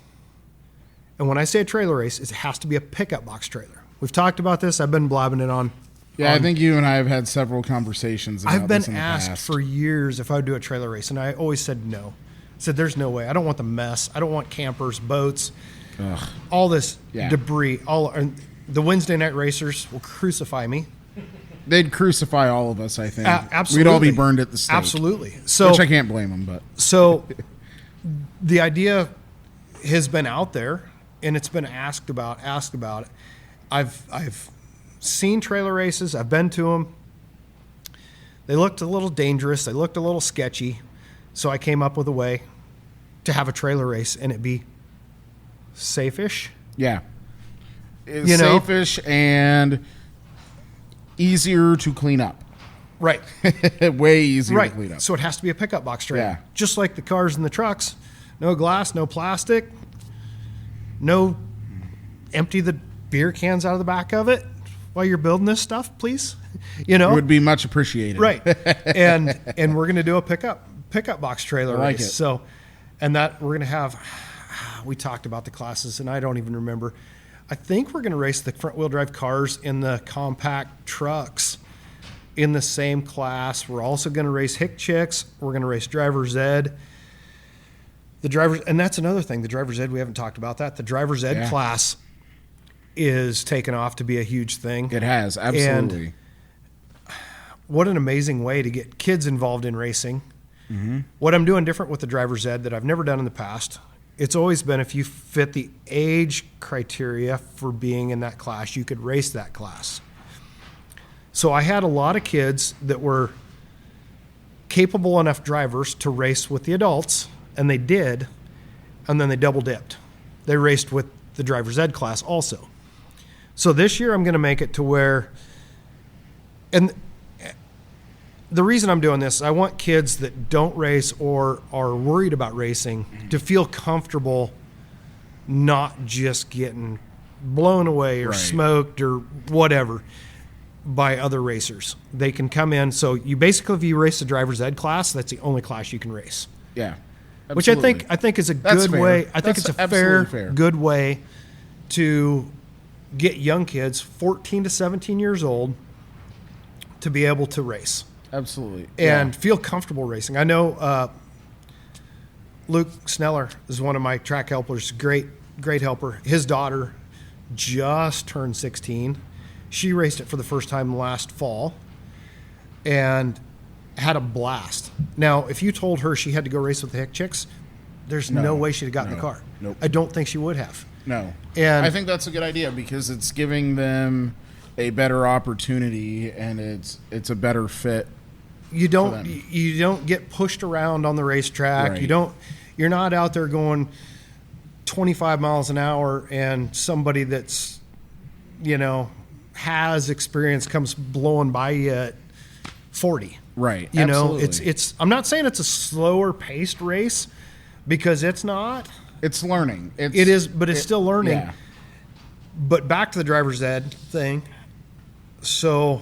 E: And when I say a trailer race, it has to be a pickup box trailer. We've talked about this. I've been blabbing it on.
D: Yeah, I think you and I have had several conversations about
E: I've been
D: this in the
E: asked
D: past.
E: for years if I would do a trailer race, and I always said no. I said, there's no way. I don't want the mess. I don't want campers, boats, all this debris. The Wednesday night racers will crucify me.
D: They'd crucify all of us, I think.
E: Absolutely.
D: We'd all be burned at the stake.
E: Absolutely. So,
D: which I can't blame them, but.
E: So the idea has been out there, and it's been asked about it. I've seen trailer races. I've been to them. They looked a little dangerous. They looked a little sketchy. So I came up with a way to have a trailer race and it be safe-ish.
D: Yeah. It's safe-ish and easier to clean up.
E: Right.
D: Way easier to clean up.
E: So it has to be a pickup box trailer.
D: Yeah.
E: Just like the cars and the trucks. No glass, no plastic. No empty the beer cans out of the back of it while you're building this stuff, please. It
D: would be much appreciated.
E: Right. And we're going to do a pickup box trailer
D: like
E: race.
D: it.
E: So, and that we're going to have, we talked about the classes and I don't even remember. I think we're going to race the front wheel drive cars and the compact trucks in the same class. We're also going to race hick chicks. We're going to race driver's ed. The drivers, and that's another thing, the driver's ed, we haven't talked about that. The driver's ed class is taken off to be a huge thing.
D: It has, absolutely.
E: And what an amazing way to get kids involved in racing. Mm-hmm. What I'm doing different with the driver's ed that I've never done in the past, it's always been if you fit the age criteria for being in that class, you could race that class. So I had a lot of kids that were capable enough drivers to race with the adults, and they did, and then they double dipped. They raced with the driver's ed class also. So this year I'm going to make it to where, and the reason I'm doing this, I want kids that don't race or are worried about racing to feel comfortable not just getting blown away or smoked or whatever by other racers. They can come in. So you basically, if you race the driver's ed class, that's the only class you can race.
D: Yeah.
E: Which I think is a good way. I think it's a fair, good way to get young kids, 14 to 17 years old, to be able to race.
D: Absolutely.
E: And feel comfortable racing. I know Luke Sneller is one of my track helpers, great helper. His daughter just turned 16. She raced it for the first time last fall and had a blast. Now, if you told her she had to go race with the Hick Chicks, there's no way she'd have gotten in the car.
D: Nope.
E: I don't think she would have.
D: No.
E: And
D: I think that's a good idea because it's giving them a better opportunity and it's a better fit.
E: You don't get pushed around on the racetrack.
D: Right.
E: You're not out there going 25 miles an hour and somebody that's, has experience comes blowing by you at 40.
D: Right.
E: It's I'm not saying it's a slower paced race because it's not.
D: It's learning.
E: It is, but it's still learning.
D: Yeah.
E: But back to the driver's ed thing. So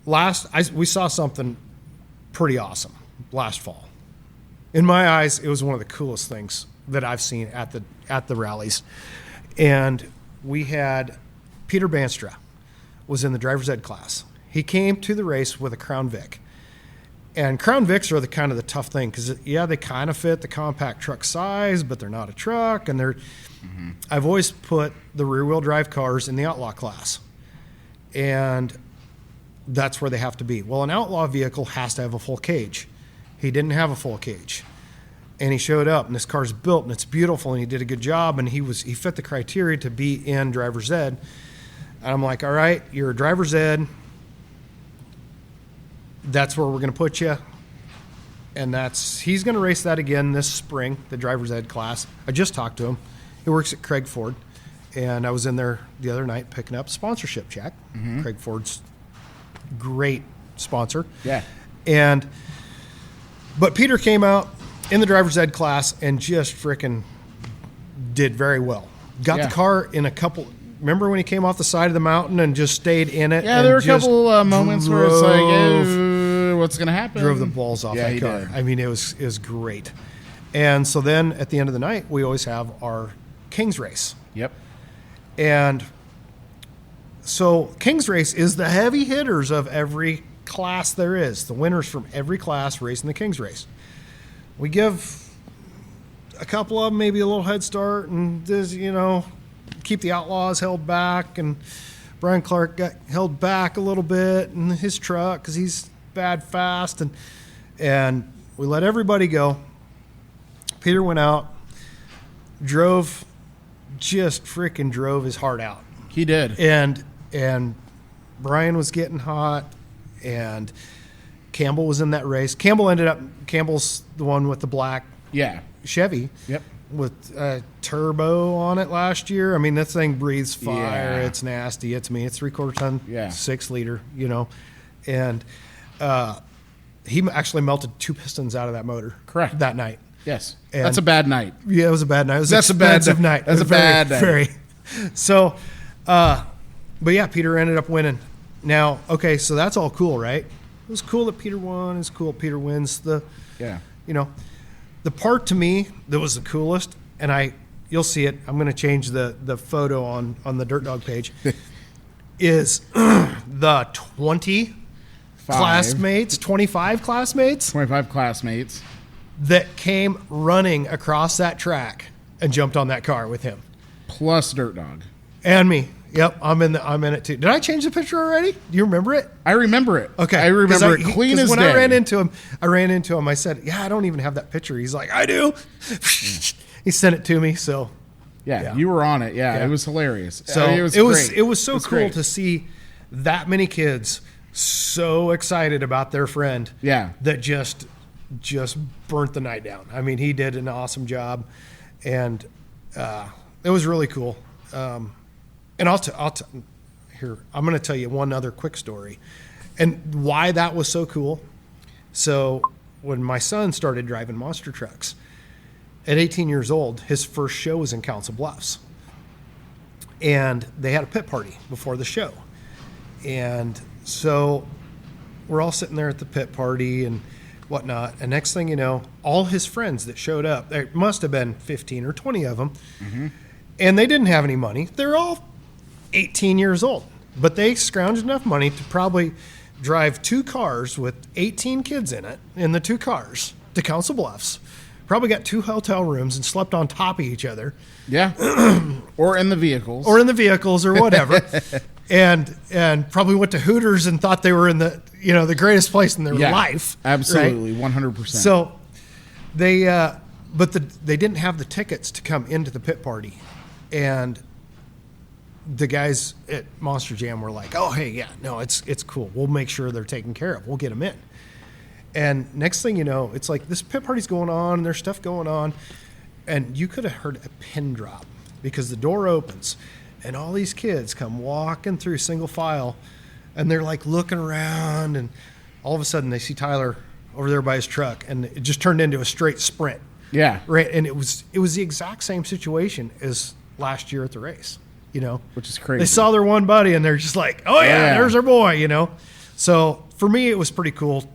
E: we saw something pretty awesome last fall. In my eyes, it was one of the coolest things that I've seen at the rallies. And we had Peter Banstra was in the driver's ed class. He came to the race with a Crown Vic. And Crown Vics are the kind of the tough thing because, they kind of fit the compact truck size, but they're not a truck. And I've always put the rear-wheel drive cars in the outlaw class. And that's where they have to be. Well, an outlaw vehicle has to have a full cage. He didn't have a full cage. And he showed up, and this car's built, and it's beautiful, and he did a good job, and he fit the criteria to be in driver's ed. And I'm like, all right, you're a driver's ed. That's where we're going to put you. And he's going to race that again this spring, the driver's ed class. I just talked to him. He works at Craig Ford. And I was in there the other night picking up a sponsorship check. Mm-hmm. Craig Ford's great sponsor.
D: Yeah.
E: But Peter came out in the driver's ed class and just freaking did very well. Got the car in a couple. Remember when he came off the side of the mountain and just stayed in it?
D: Yeah, there were a couple moments where it's like, what's going to happen?
E: Drove the balls off that car.
D: Did.
E: I mean, it was great. And so then at the end of the night, we always have our King's Race.
D: Yep.
E: And so King's Race is the heavy hitters of every class there is. The winners from every class racing the King's Race. We give a couple of them maybe a little head start, and this, keep the Outlaws held back, and Brian Clark got held back a little bit in his truck because he's bad fast, and we let everybody go. Peter went out, drove his heart out.
D: He did.
E: And Brian was getting hot, and Campbell was in that race. Campbell's the one with the black Chevy.
D: Yep.
E: With a turbo on it last year. I mean, that thing breathes fire.
D: Yeah.
E: It's nasty. It's 3/4 ton, 6 liter, And he actually melted 2 pistons out of that motor.
D: Correct.
E: That night.
D: Yes.
E: And
D: that's a bad night.
E: Yeah, it was a bad night. It was
D: That's
E: an expensive night.
D: That's a bad night.
E: Very. So, but yeah, Peter ended up winning. Now, okay, so that's all cool, right? It was cool that Peter won. It's cool that Peter wins. The part to me that was the coolest, and you'll see it. I'm going to change the photo on the Dirt Dog page. Is the 25 classmates that came running across that track and jumped on that car with him,
D: plus Dirt Dog
E: and me. Yep, I'm in it too. Did I change the picture already? Do you remember it?
D: I remember it.
E: Okay,
D: I remember it clean as day.
E: When I ran into him. I said, "Yeah, I don't even have that picture." He's like, "I do." He sent it to me. So,
D: yeah, you were on it. Yeah, it was hilarious.
E: So
D: it was
E: so cool to see that many kids so excited about their friend.
D: Yeah,
E: that just burnt the night down. I mean, he did an awesome job, and it was really cool. And I'm going to tell you one other quick story and why that was so cool. So when my son started driving monster trucks at 18 years old, his first show was in Council Bluffs, and they had a pit party before the show. And so we're all sitting there at the pit party and whatnot. And next thing you know, all his friends that showed up, there must have been 15 or 20 of them. Mm-hmm. And they didn't have any money. They're all 18 years old, but they scrounged enough money to probably drive 2 cars with 18 kids in it, in the 2 cars, to Council Bluffs. Probably got 2 hotel rooms and slept on top of each other.
D: Yeah. Or in the vehicles.
E: Or whatever. and probably went to Hooters and thought they were in the greatest place in their life.
D: Absolutely,
E: right?
D: 100%.
E: So they they didn't have the tickets to come into the pit party. And the guys at Monster Jam were like, "Oh, hey, yeah, no, it's cool. We'll make sure they're taken care of. We'll get them in." And next thing you know, it's like this pit party's going on, and there's stuff going on, and you could have heard a pin drop because the door opens, and all these kids come walking through single file, and they're like looking around, and all of a sudden they see Tyler over there by his truck, and it just turned into a straight sprint.
D: Yeah,
E: right. And it was the exact same situation as last year at the race.
D: Which is crazy.
E: They saw their one buddy and they're just like, oh yeah, there's our boy, So for me, it was pretty cool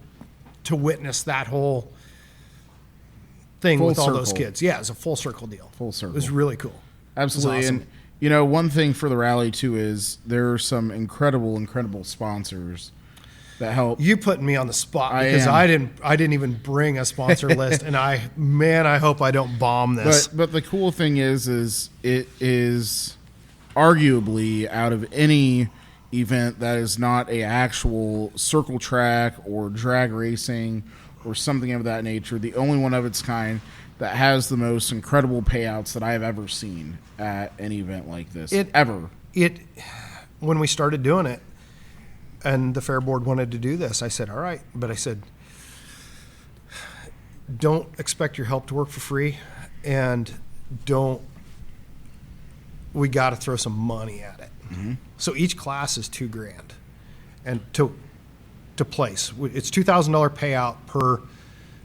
E: to witness that whole thing with all those kids. Yeah, it was a full circle deal.
D: Full circle.
E: It was really cool.
D: Absolutely.
E: Awesome.
D: And one thing for the rally too is there are some incredible sponsors that help.
E: You putting me on the spot because I didn't even bring a sponsor list, and I hope I don't bomb this.
D: But the cool thing is it is arguably, out of any event that is not a actual circle track or drag racing or something of that nature, the only one of its kind that has the most incredible payouts that I have ever seen at an event like this.
E: When we started doing it and the fair board wanted to do this, I said, all right. But I said, don't expect your help to work for free, and we got to throw some money at it. Mm-hmm. So each class is $2,000, and to place. It's $2,000 payout per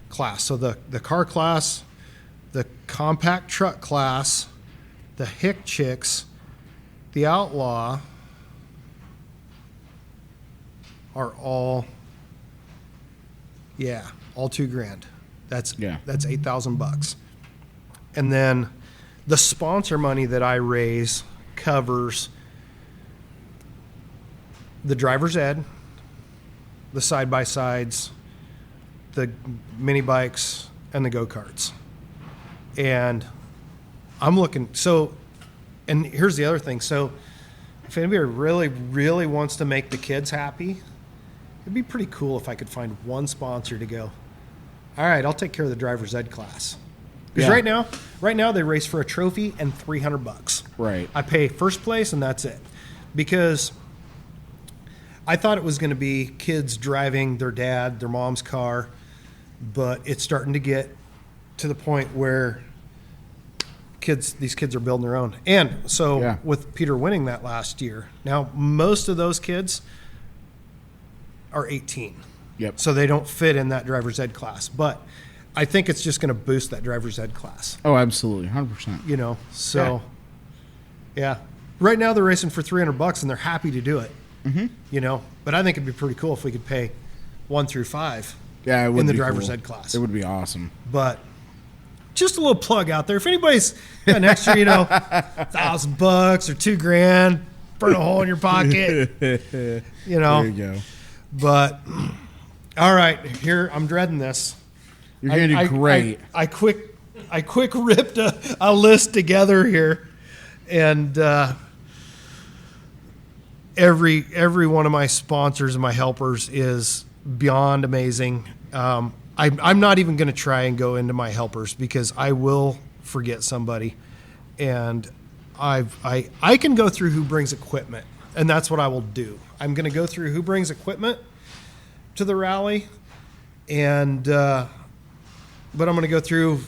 E: class. So the car class, the compact truck class, the Hick Chicks, the Outlaw are all $2,000. That's $8,000. And then the sponsor money that I raise covers the driver's ed, the side-by-sides, the mini bikes, and the go-karts. And I'm looking, and here's the other thing. So if anybody really, really wants to make the kids happy, it'd be pretty cool if I could find one sponsor to go, all right, I'll take care of the driver's ed class. Because right now they race for a trophy and $300.
D: Right.
E: I pay first place and that's it. Because I thought it was going to be kids driving their dad, their mom's car, but it's starting to get to the point where these kids are building their own. And so with Peter winning that last year, now most of those kids are 18.
D: Yep.
E: So they don't fit in that driver's ed class. But I think it's just going to boost that driver's ed class.
D: Oh, absolutely. 100%.
E: You know, so yeah. Right now they're racing for $300 and they're happy to do it. Mm-hmm. You know, but I think it'd be pretty cool if we could pay 1 through 5 in the driver's ed class.
D: It would be awesome.
E: But just a little plug out there. If anybody's got an extra, $1,000 or $2,000, burn a hole in your pocket,
D: There you go.
E: But all right, here I'm dreading this.
D: You're going to do great.
E: I quick ripped a list together here, and every one of my sponsors and my helpers is beyond amazing. I'm not even going to try and go into my helpers because I will forget somebody, and I can go through who brings equipment, and that's what I will do. I'm going to go through who brings equipment to the rally, and but I'm going to go through.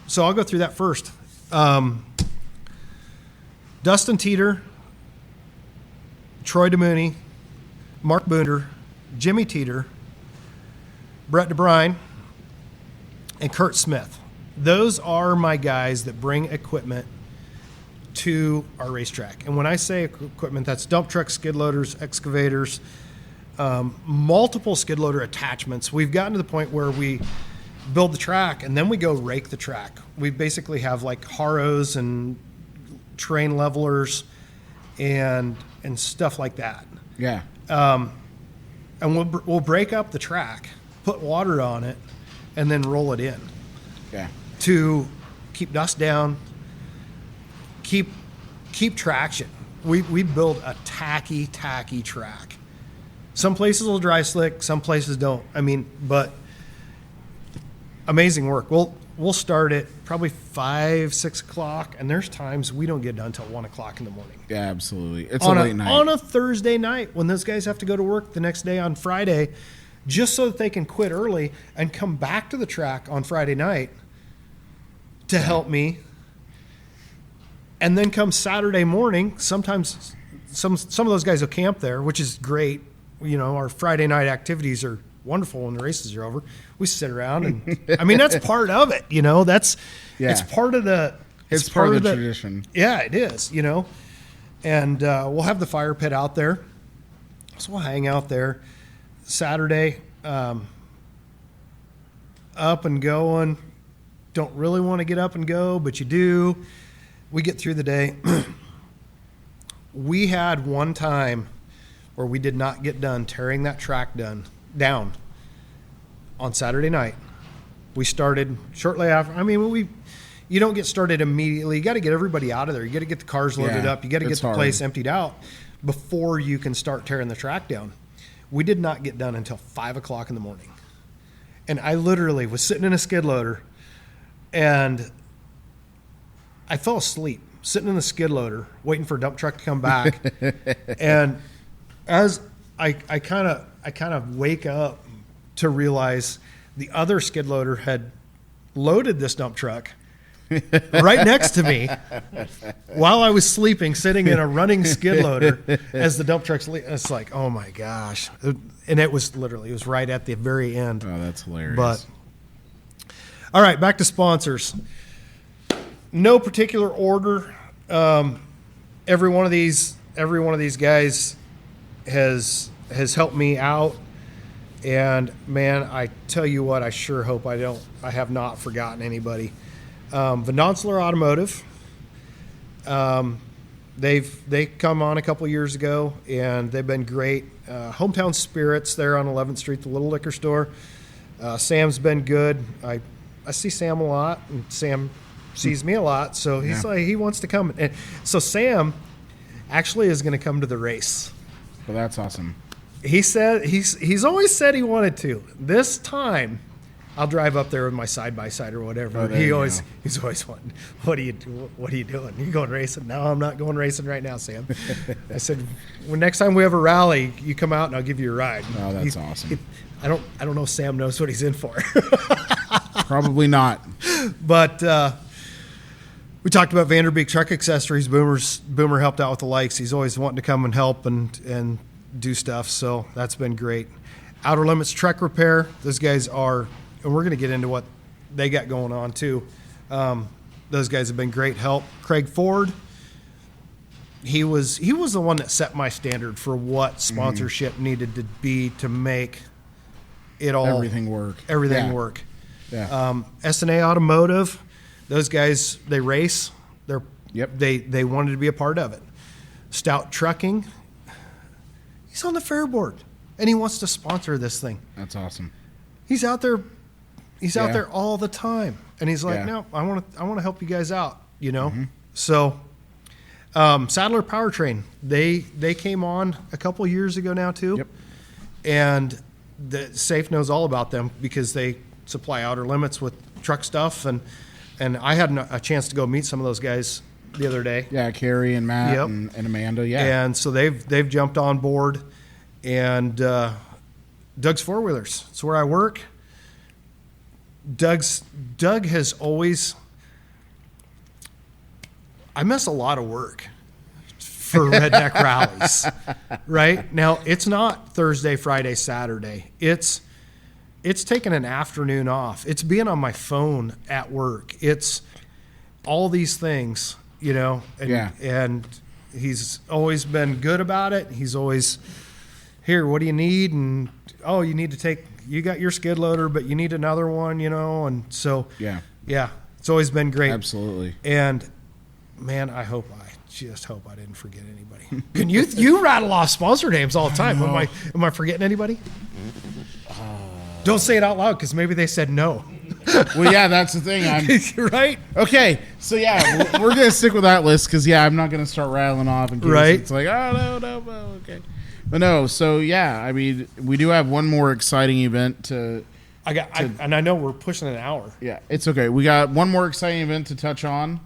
E: So I'll go through that first. Dustin Teeter, Troy DeMooney, Mark Boonder, Jimmy Teeter, Brett DeBrine, and Kurt Smith. Those are my guys that bring equipment to our racetrack. And when I say equipment, that's dump trucks, skid loaders, excavators, multiple skid loader attachments. We've gotten to the point where we build the track and then we go rake the track. We basically have like harrows and train levelers and stuff like that.
D: Yeah.
E: And we'll break up the track, put water on it, and then roll it in.
D: Yeah.
E: To keep dust down, keep traction. We build a tacky track. Some places will dry slick, some places don't. But amazing work. We'll start at probably 5, 6 o'clock, and there's times we don't get done until 1 o'clock in the morning.
D: Yeah, absolutely. It's a late night.
E: On a Thursday night when those guys have to go to work the next day on Friday, just so that they can quit early and come back to the track on Friday night to help me. And then come Saturday morning, sometimes some of those guys will camp there, which is great. Our Friday night activities are wonderful when the races are over. We sit around and that's part of it, it's part of the
D: tradition.
E: Yeah, it is, and we'll have the fire pit out there. So we'll hang out there Saturday, up and going. Don't really want to get up and go, but you do. We get through the day. We had one time where we did not get done tearing that track down on Saturday night. We started shortly after. You don't get started immediately. You got to get everybody out of there. You got to get the cars loaded up. You got to get the place emptied out before you can start tearing the track down. We did not get done until 5 o'clock in the morning. And I literally was sitting in a skid loader and I fell asleep sitting in the skid loader waiting for a dump truck to come back. And as I kind of wake up to realize the other skid loader had loaded this dump truck right next to me while I was sleeping, sitting in a running skid loader as the dump truck's it's like, oh my gosh. And it was right at the very end.
D: Oh, that's hilarious.
E: But all right, back to sponsors. No particular order. Every one of these guys has helped me out. And man, I tell you what, I sure hope I have not forgotten anybody. Venonsler Automotive. They come on a couple years ago, and they've been great. Hometown Spirits there on 11th Street, the little liquor store. Sam's been good. I see Sam a lot, and Sam sees me a lot, so he's like, he wants to come. And so Sam actually is going to come to the race.
D: Well, that's awesome.
E: He said he's always said he wanted to. This time, I'll drive up there with my side-by-side or whatever.
D: Oh,
E: He's always wanting, what are you doing? You going racing? No, I'm not going racing right now, Sam. I said, well, next time we have a rally, you come out and I'll give you a ride.
D: Oh, that's awesome.
E: I don't know if Sam knows what he's in for.
D: Probably not.
E: But we talked about Vanderbeek Truck Accessories. Boomer helped out with the likes. He's always wanting to come and help and do stuff, so that's been great. Outer Limits Truck Repair. Those guys are, and we're going to get into what they got going on too. Those guys have been great help. Craig Ford. He was the one that set my standard for what sponsorship needed to be to make it all
D: Everything work.
E: Work.
D: Yeah.
E: S&A Automotive. Those guys, they race.
D: Yep.
E: They wanted to be a part of it. Stout Trucking. He's on the fair board, and he wants to sponsor this thing.
D: That's awesome.
E: He's out there. He's out there all the time, and he's like,
D: Yeah.
E: "No, I want to help you guys out." You know. So, Sadler Powertrain. They came on a couple years ago now too.
D: Yep.
E: And Safe knows all about them because they supply Outer Limits with truck stuff, and I had a chance to go meet some of those guys the other day.
D: Yeah, Carrie and Matt
E: Yep.
D: and Amanda. Yeah.
E: And so they've jumped on board, and Doug's Four Wheelers. It's where I work. Doug has always. I miss a lot of work for Redneck Rallies. Right now, it's not Thursday, Friday, Saturday. It's taking an afternoon off. It's being on my phone at work. It's all these things. You know, and he's always been good about it. He's always, here, what do you need? And, oh, you got your skid loader, but you need another one, you know? And so, it's always been great.
D: Absolutely.
E: And, man, I just hope I didn't forget anybody. Can you rattle off sponsor names all the time. Am I forgetting anybody? Don't say it out loud because maybe they said no.
D: Well, yeah, that's the thing.
E: Right?
D: Okay, so yeah, we're gonna stick with that list because I'm not gonna start rattling off in case it's like, oh no, okay, but no. So yeah, I mean, we do have one more exciting event
E: and I know we're pushing an hour.
D: Yeah, it's okay. We got one more exciting event to touch on,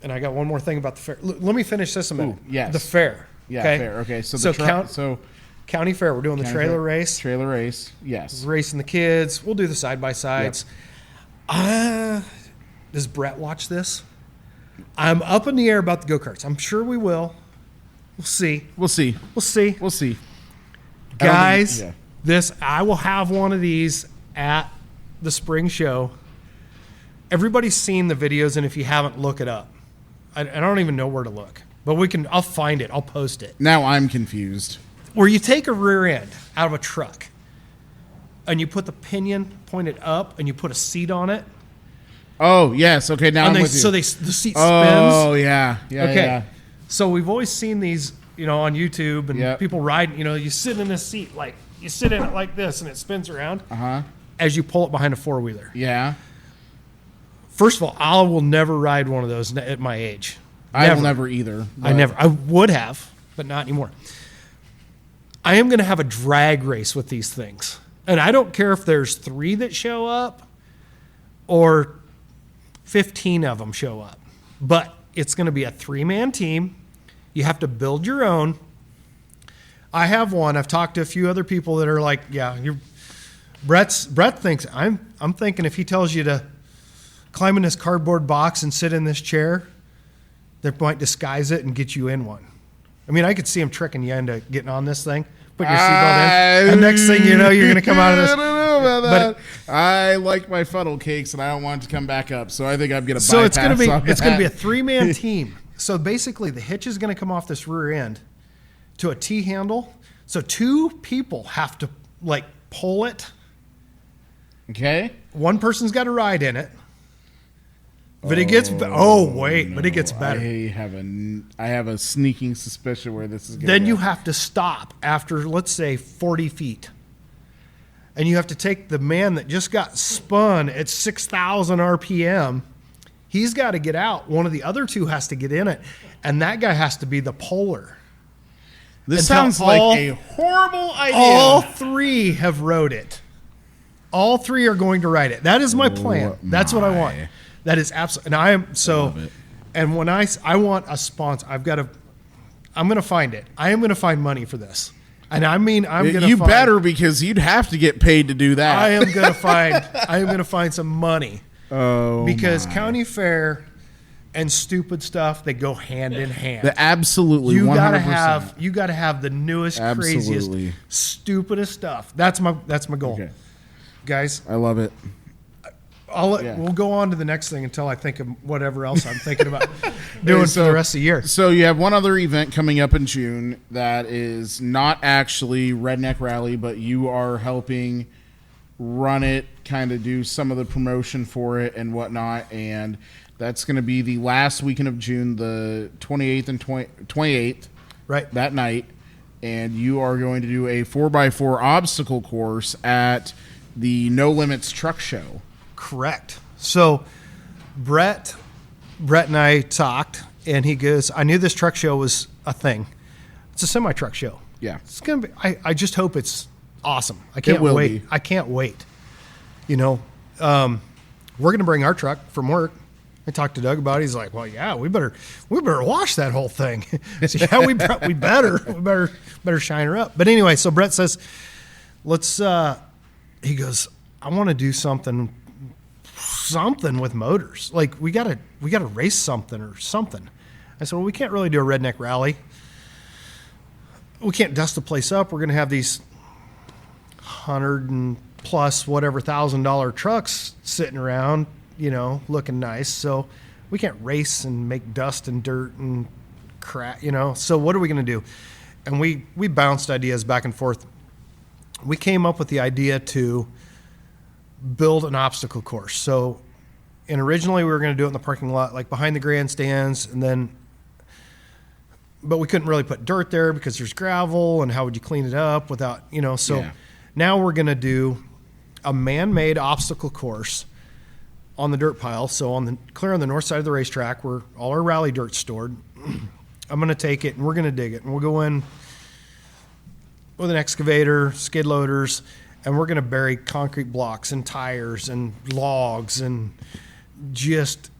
E: and I got one more thing about the fair. Let me finish this a minute.
D: Yes,
E: the fair.
D: Yeah,
E: okay?
D: fair. Okay, so
E: County Fair. We're doing the trailer race.
D: Trailer race. Yes.
E: Racing the kids. We'll do the side-by-sides. Does Brett watch this? I'm up in the air about the go-karts. I'm sure we will. We'll see.
D: We'll see.
E: Guys, I will have one of these at the spring show. Everybody's seen the videos, and if you haven't, look it up. I don't even know where to look. But I'll find it. I'll post it.
D: Now I'm confused.
E: Where you take a rear end out of a truck and you put the pinion pointed up and you put a seat on it.
D: Oh, yes. Okay, now I'm with you.
E: So the seat spins.
D: Oh, yeah. Okay.
E: Yeah. So we've always seen these, on YouTube and people riding, you sit in this seat, like you sit in it like this and it spins around as you pull it behind a four-wheeler.
D: Yeah.
E: First of all, I will never ride one of those at my age.
D: I will never either.
E: I would have, but not anymore. I am going to have a drag race with these things. And I don't care if there's 3 that show up or 15 of them show up. But it's going to be a 3-man team. You have to build your own. I have one. I've talked to a few other people that are like, Brett thinks, I'm thinking if he tells you to climb in this cardboard box and sit in this chair, they might disguise it and get you in one. I mean, I could see them tricking you into getting on this thing, put your seatbelt in, and next thing you know, you're going to come out of this.
D: I don't know about that. I like my funnel cakes, and I don't want it to come back up, so I think I'm going to bypass.
E: So it's going to be
D: on
E: it's going to be a
D: that.
E: 3-man team. So basically, the hitch is going to come off this rear end to a T handle. So 2 people have to like pull it.
D: Okay.
E: One person's got to ride in it. But it gets but it gets better.
D: I have a sneaking suspicion where this is going.
E: Then you have to stop after, let's say, 40 feet. And you have to take the man that just got spun at 6,000 RPM. He's got to get out. One of the other 2 has to get in it. And that guy has to be the puller.
D: This sounds like a horrible idea.
E: All 3 have rode it. All 3 are going to ride it. That is my plan. That's what I want. That is absolutely. And I am so. And when I want a sponsor, I'm going to find it. I am going to find money for this. And I mean, I'm going to.
D: You better, because you'd have to get paid to do that.
E: I am going to find some money.
D: Oh,
E: because county fair and stupid stuff, they go hand in hand.
D: Absolutely,
E: you
D: 100%.
E: gotta have the newest, craziest, stupidest stuff. That's my goal, guys.
D: I love it.
E: We'll go on to the next thing until I think of whatever else I'm thinking about doing for the rest of the year.
D: So you have one other event coming up in June that is not actually Redneck Rally, but you are helping run it, kind of do some of the promotion for it and whatnot, and that's going to be the last weekend of June, the 28th and 28th,
E: right,
D: that night, and you are going to do a 4x4 obstacle course at the No Limits Truck Show.
E: Correct. So Brett and I talked, and he goes, I knew this truck show was a thing. It's a semi-truck show.
D: Yeah.
E: It's going to be, I just hope it's awesome. I can't wait. I can't wait. You know, we're going to bring our truck from work. I talked to Doug about it. He's like, well, yeah, we better wash that whole thing. So, yeah, we better shine her up. But anyway, so Brett says, let's, he goes, I want to do something with motors. Like we gotta race something or something. I said, well, we can't really do a redneck rally. We can't dust the place up. We're gonna have these $100 and plus whatever $1,000 trucks sitting around, you know, looking nice. So we can't race and make dust and dirt and crap, you know. So what are we gonna do? And we bounced ideas back and forth. We came up with the idea to build an obstacle course. So, and originally we were going to do it in the parking lot, like behind the grandstands, but we couldn't really put dirt there because there's gravel, and how would you clean it up without, you know, so now we're going to do a man-made obstacle course on the dirt pile. So clear on the north side of the racetrack where all our rally dirt's stored. I'm going to take it and we're going to dig it, and we'll go in with an excavator, skid loaders, and we're going to bury concrete blocks and tires and logs and just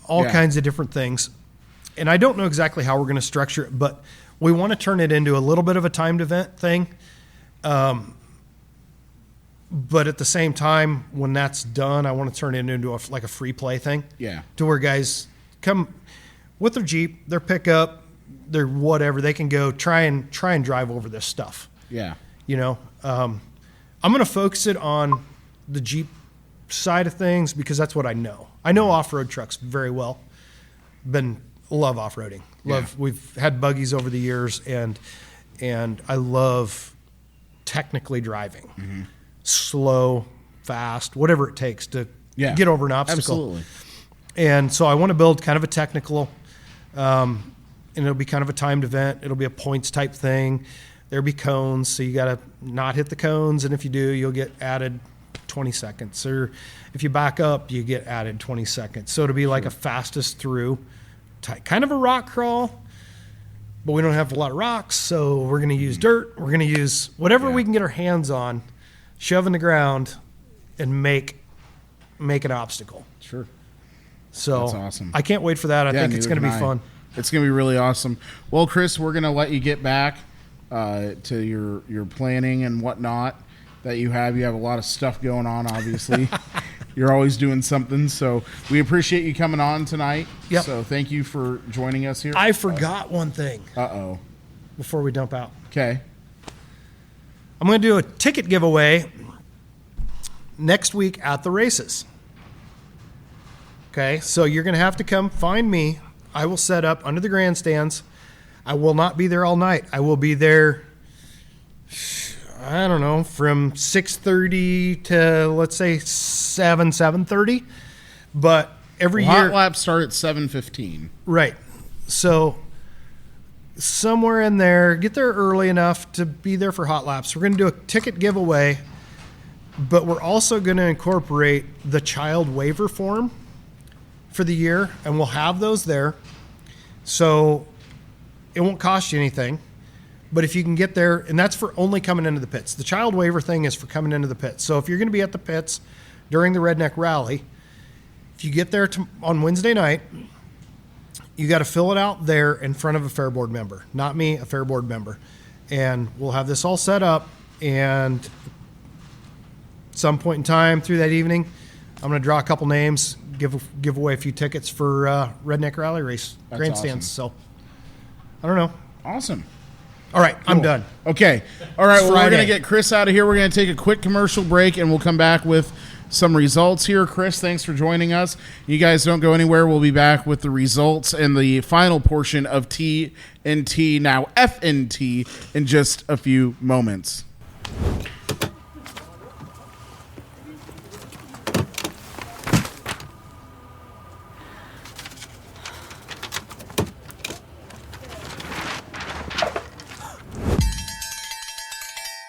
E: all kinds of different things. And I don't know exactly how we're going to structure it, but we want to turn it into a little bit of a timed event thing. But at the same time, when that's done, I want to turn it into a free play thing. Yeah. To where guys come with their Jeep, their pickup, their whatever, they can go try and drive over this stuff. Yeah. You know, I'm going to focus it on the Jeep side of things because that's what I know. I know off-road trucks very well. Love off-roading. We've had buggies over the years, and I love technically driving. Mm-hmm. Slow, fast, whatever it takes to get over an obstacle. Absolutely. And so I want to build kind of a technical, and it'll be kind of a timed event. It'll be a points type thing. There'll be cones, so you got to not hit the cones, and if you do, you'll get added 20 seconds. Or if you back up, you get added 20 seconds. So it'll be like a fastest through, kind of a rock crawl, but we don't have a lot of rocks, so we're going to use dirt. We're going to use whatever we can get our hands on, shove in the ground, and make an obstacle. Sure. So that's awesome. I can't wait for that. I think it's going to be fun.
D: It's going to be really awesome. Well, Chris, we're going to let you get back to your planning and whatnot that you have. You have a lot of stuff going on, obviously. You're always doing something, so we appreciate you coming on tonight.
E: Yep.
D: So thank you for joining us here.
E: I forgot one thing.
D: Uh-oh.
E: Before we dump out.
D: Okay.
E: I'm going to do a ticket giveaway next week at the races. Okay, so you're going to have to come find me. I will set up under the grandstands. I will not be there all night. I will be there, I don't know, from 6:30 to, let's say, 7:30. But every year...
D: Hot laps start at 7:15.
E: Right. So somewhere in there, get there early enough to be there for hot laps. We're going to do a ticket giveaway, but we're also going to incorporate the child waiver form for the year, and we'll have those there. So it won't cost you anything, but if you can get there, and that's for only coming into the pits. The child waiver thing is for coming into the pits. So if you're going to be at the pits during the Redneck Rally, if you get there on Wednesday night, you got to fill it out there in front of a Fair Board member, not me, a Fair Board member. And we'll have this all set up, and some point in time through that evening, I'm going to draw a couple names, give away a few tickets for Redneck Rally race grandstands.
D: Awesome.
E: So I don't know.
D: Awesome.
E: All right, cool. I'm done.
D: Okay. All right, well, we're
E: Friday.
D: going to get Chris out of here. We're going to take a quick commercial break, and we'll come back with some results here. Chris, thanks for joining us. You guys don't go anywhere. We'll be back with the results and the final portion of TNT, now FNT, in just a few moments.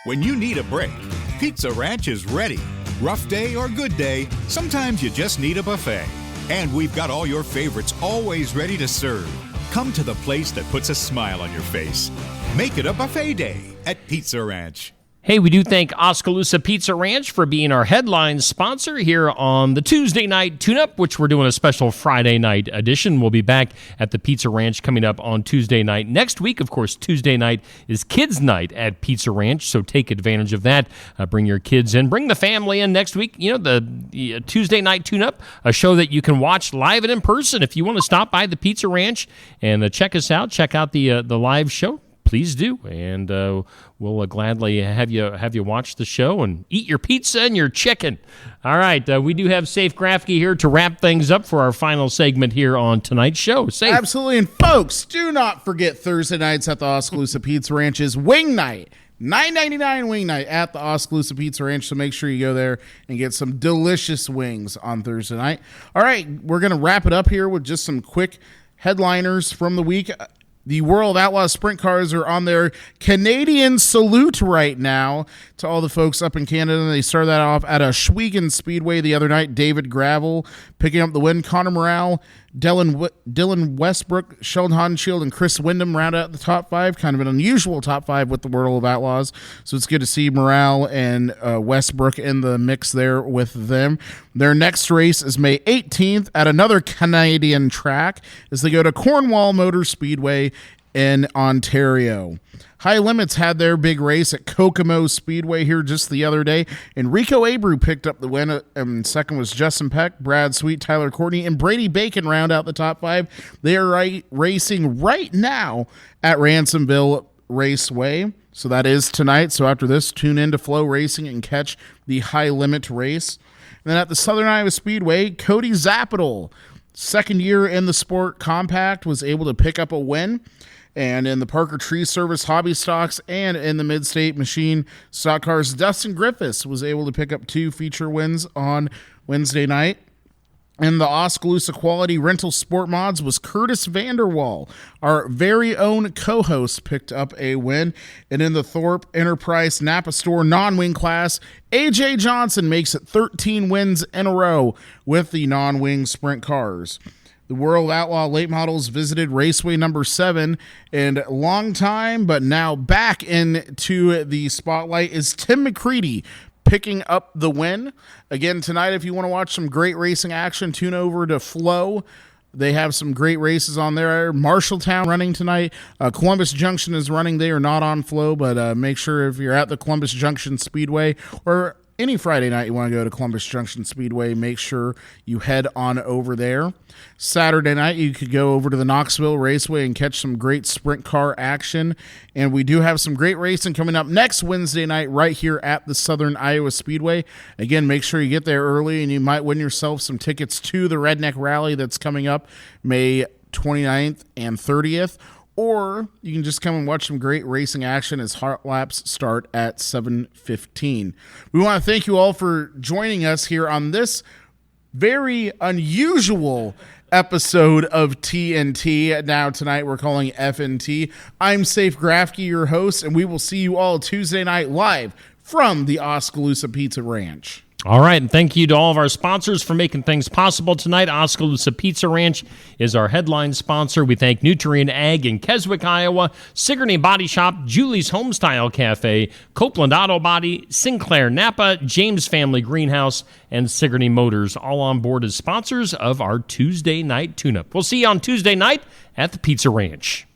F: When you need a break, Pizza Ranch is ready. Rough day or good day, sometimes you just need a buffet. And we've got all your favorites always ready to serve. Come to the place that puts a smile on your face. Make it a buffet day at Pizza Ranch.
C: Hey, we do thank Oskaloosa Pizza Ranch for being our headline sponsor here on the Tuesday night tune-up, which we're doing a special Friday night edition. We'll be back at the Pizza Ranch coming up on Tuesday night. Next week, of course, Tuesday night is Kids Night at Pizza Ranch, so take advantage of that. Bring your kids in. Bring the family in next week. You know, the Tuesday night tune-up, a show that you can watch live and in person. If you want to stop by the Pizza Ranch and check us out, check out the live show, please do, and we'll gladly have you watch the show and eat your pizza and your chicken. All right, we do have Saif Grafke here to wrap things up for our final segment here on tonight's show. Saif.
D: Absolutely, and folks, do not forget Thursday nights at the Oskaloosa Pizza Ranch's Wing Night. $9.99 wing night at the Oskaloosa Pizza Ranch, so make sure you go there and get some delicious wings on Thursday night. All right, we're going to wrap it up here with just some quick headliners from the week. The World Outlaw Sprint Cars are on their Canadian salute right now to all the folks up in Canada. They started that off at Shawinigan Speedway the other night. David Gravel picking up the win. Connor Morale, Dylan Westbrook, Sheldon Hodenshield, and Chris Windham round out the top five. Kind of an unusual top five with the World of Outlaws. So it's good to see Morale and Westbrook in the mix there with them. Their next race is May 18th at another Canadian track as they go to Cornwall Motor Speedway in Ontario. High Limits had their big race at Kokomo Speedway here just the other day. Enrico Abreu picked up the win, and second was Justin Peck, Brad Sweet, Tyler Courtney, and Brady Bacon round out the top five. They are racing right now at Ransomville Raceway. So that is tonight. So after this, tune in to Flow Racing and catch the High Limit race. And then at the Southern Iowa Speedway, Cody Zapital, second year in the Sport Compact, was able to pick up a win. And in the Parker Tree Service Hobby Stocks and in the Mid-State Machine Stock Cars, Dustin Griffiths was able to pick up 2 feature wins on Wednesday night. In the Oskaloosa Quality Rental Sport Mods was Curtis Vanderwall, our very own co-host, picked up a win. And in the Thorpe Enterprise Napa Store non-wing class, AJ Johnson makes it 13 wins in a row with the non-wing sprint cars. The World Outlaw Late Models visited Raceway number 7, and long time, but now back into the spotlight is Tim McCready, picking up the win. Again, tonight, if you want to watch some great racing action, tune over to Flow. They have some great races on there. Marshalltown running tonight. Columbus Junction is running. They are not on Flow, but make sure if you're at the Columbus Junction Speedway or any Friday night you want to go to Columbus Junction Speedway, make sure you head on over there. Saturday night, you could go over to the Knoxville Raceway and catch some great sprint car action. And we do have some great racing coming up next Wednesday night right here at the Southern Iowa Speedway. Again, make sure you get there early, and you might win yourself some tickets to the Redneck Rally that's coming up May 29th and 30th. Or you can just come and watch some great racing action as hot laps start at 7:15. We want to thank you all for joining us here on this very unusual episode of TNT. Now tonight we're calling FNT. I'm Saif Grafke, your host, and we will see you all Tuesday night live from the Oskaloosa Pizza Ranch.
C: All right, and thank you to all of our sponsors for making things possible tonight. Oskaloosa Pizza Ranch is our headline sponsor. We thank Nutrien Ag in Keswick, Iowa, Sigourney Body Shop, Julie's Homestyle Cafe, Copeland Auto Body, Sinclair Napa, James Family Greenhouse, and Sigourney Motors, all on board as sponsors of our Tuesday night tune-up. We'll see you on Tuesday night at the Pizza Ranch.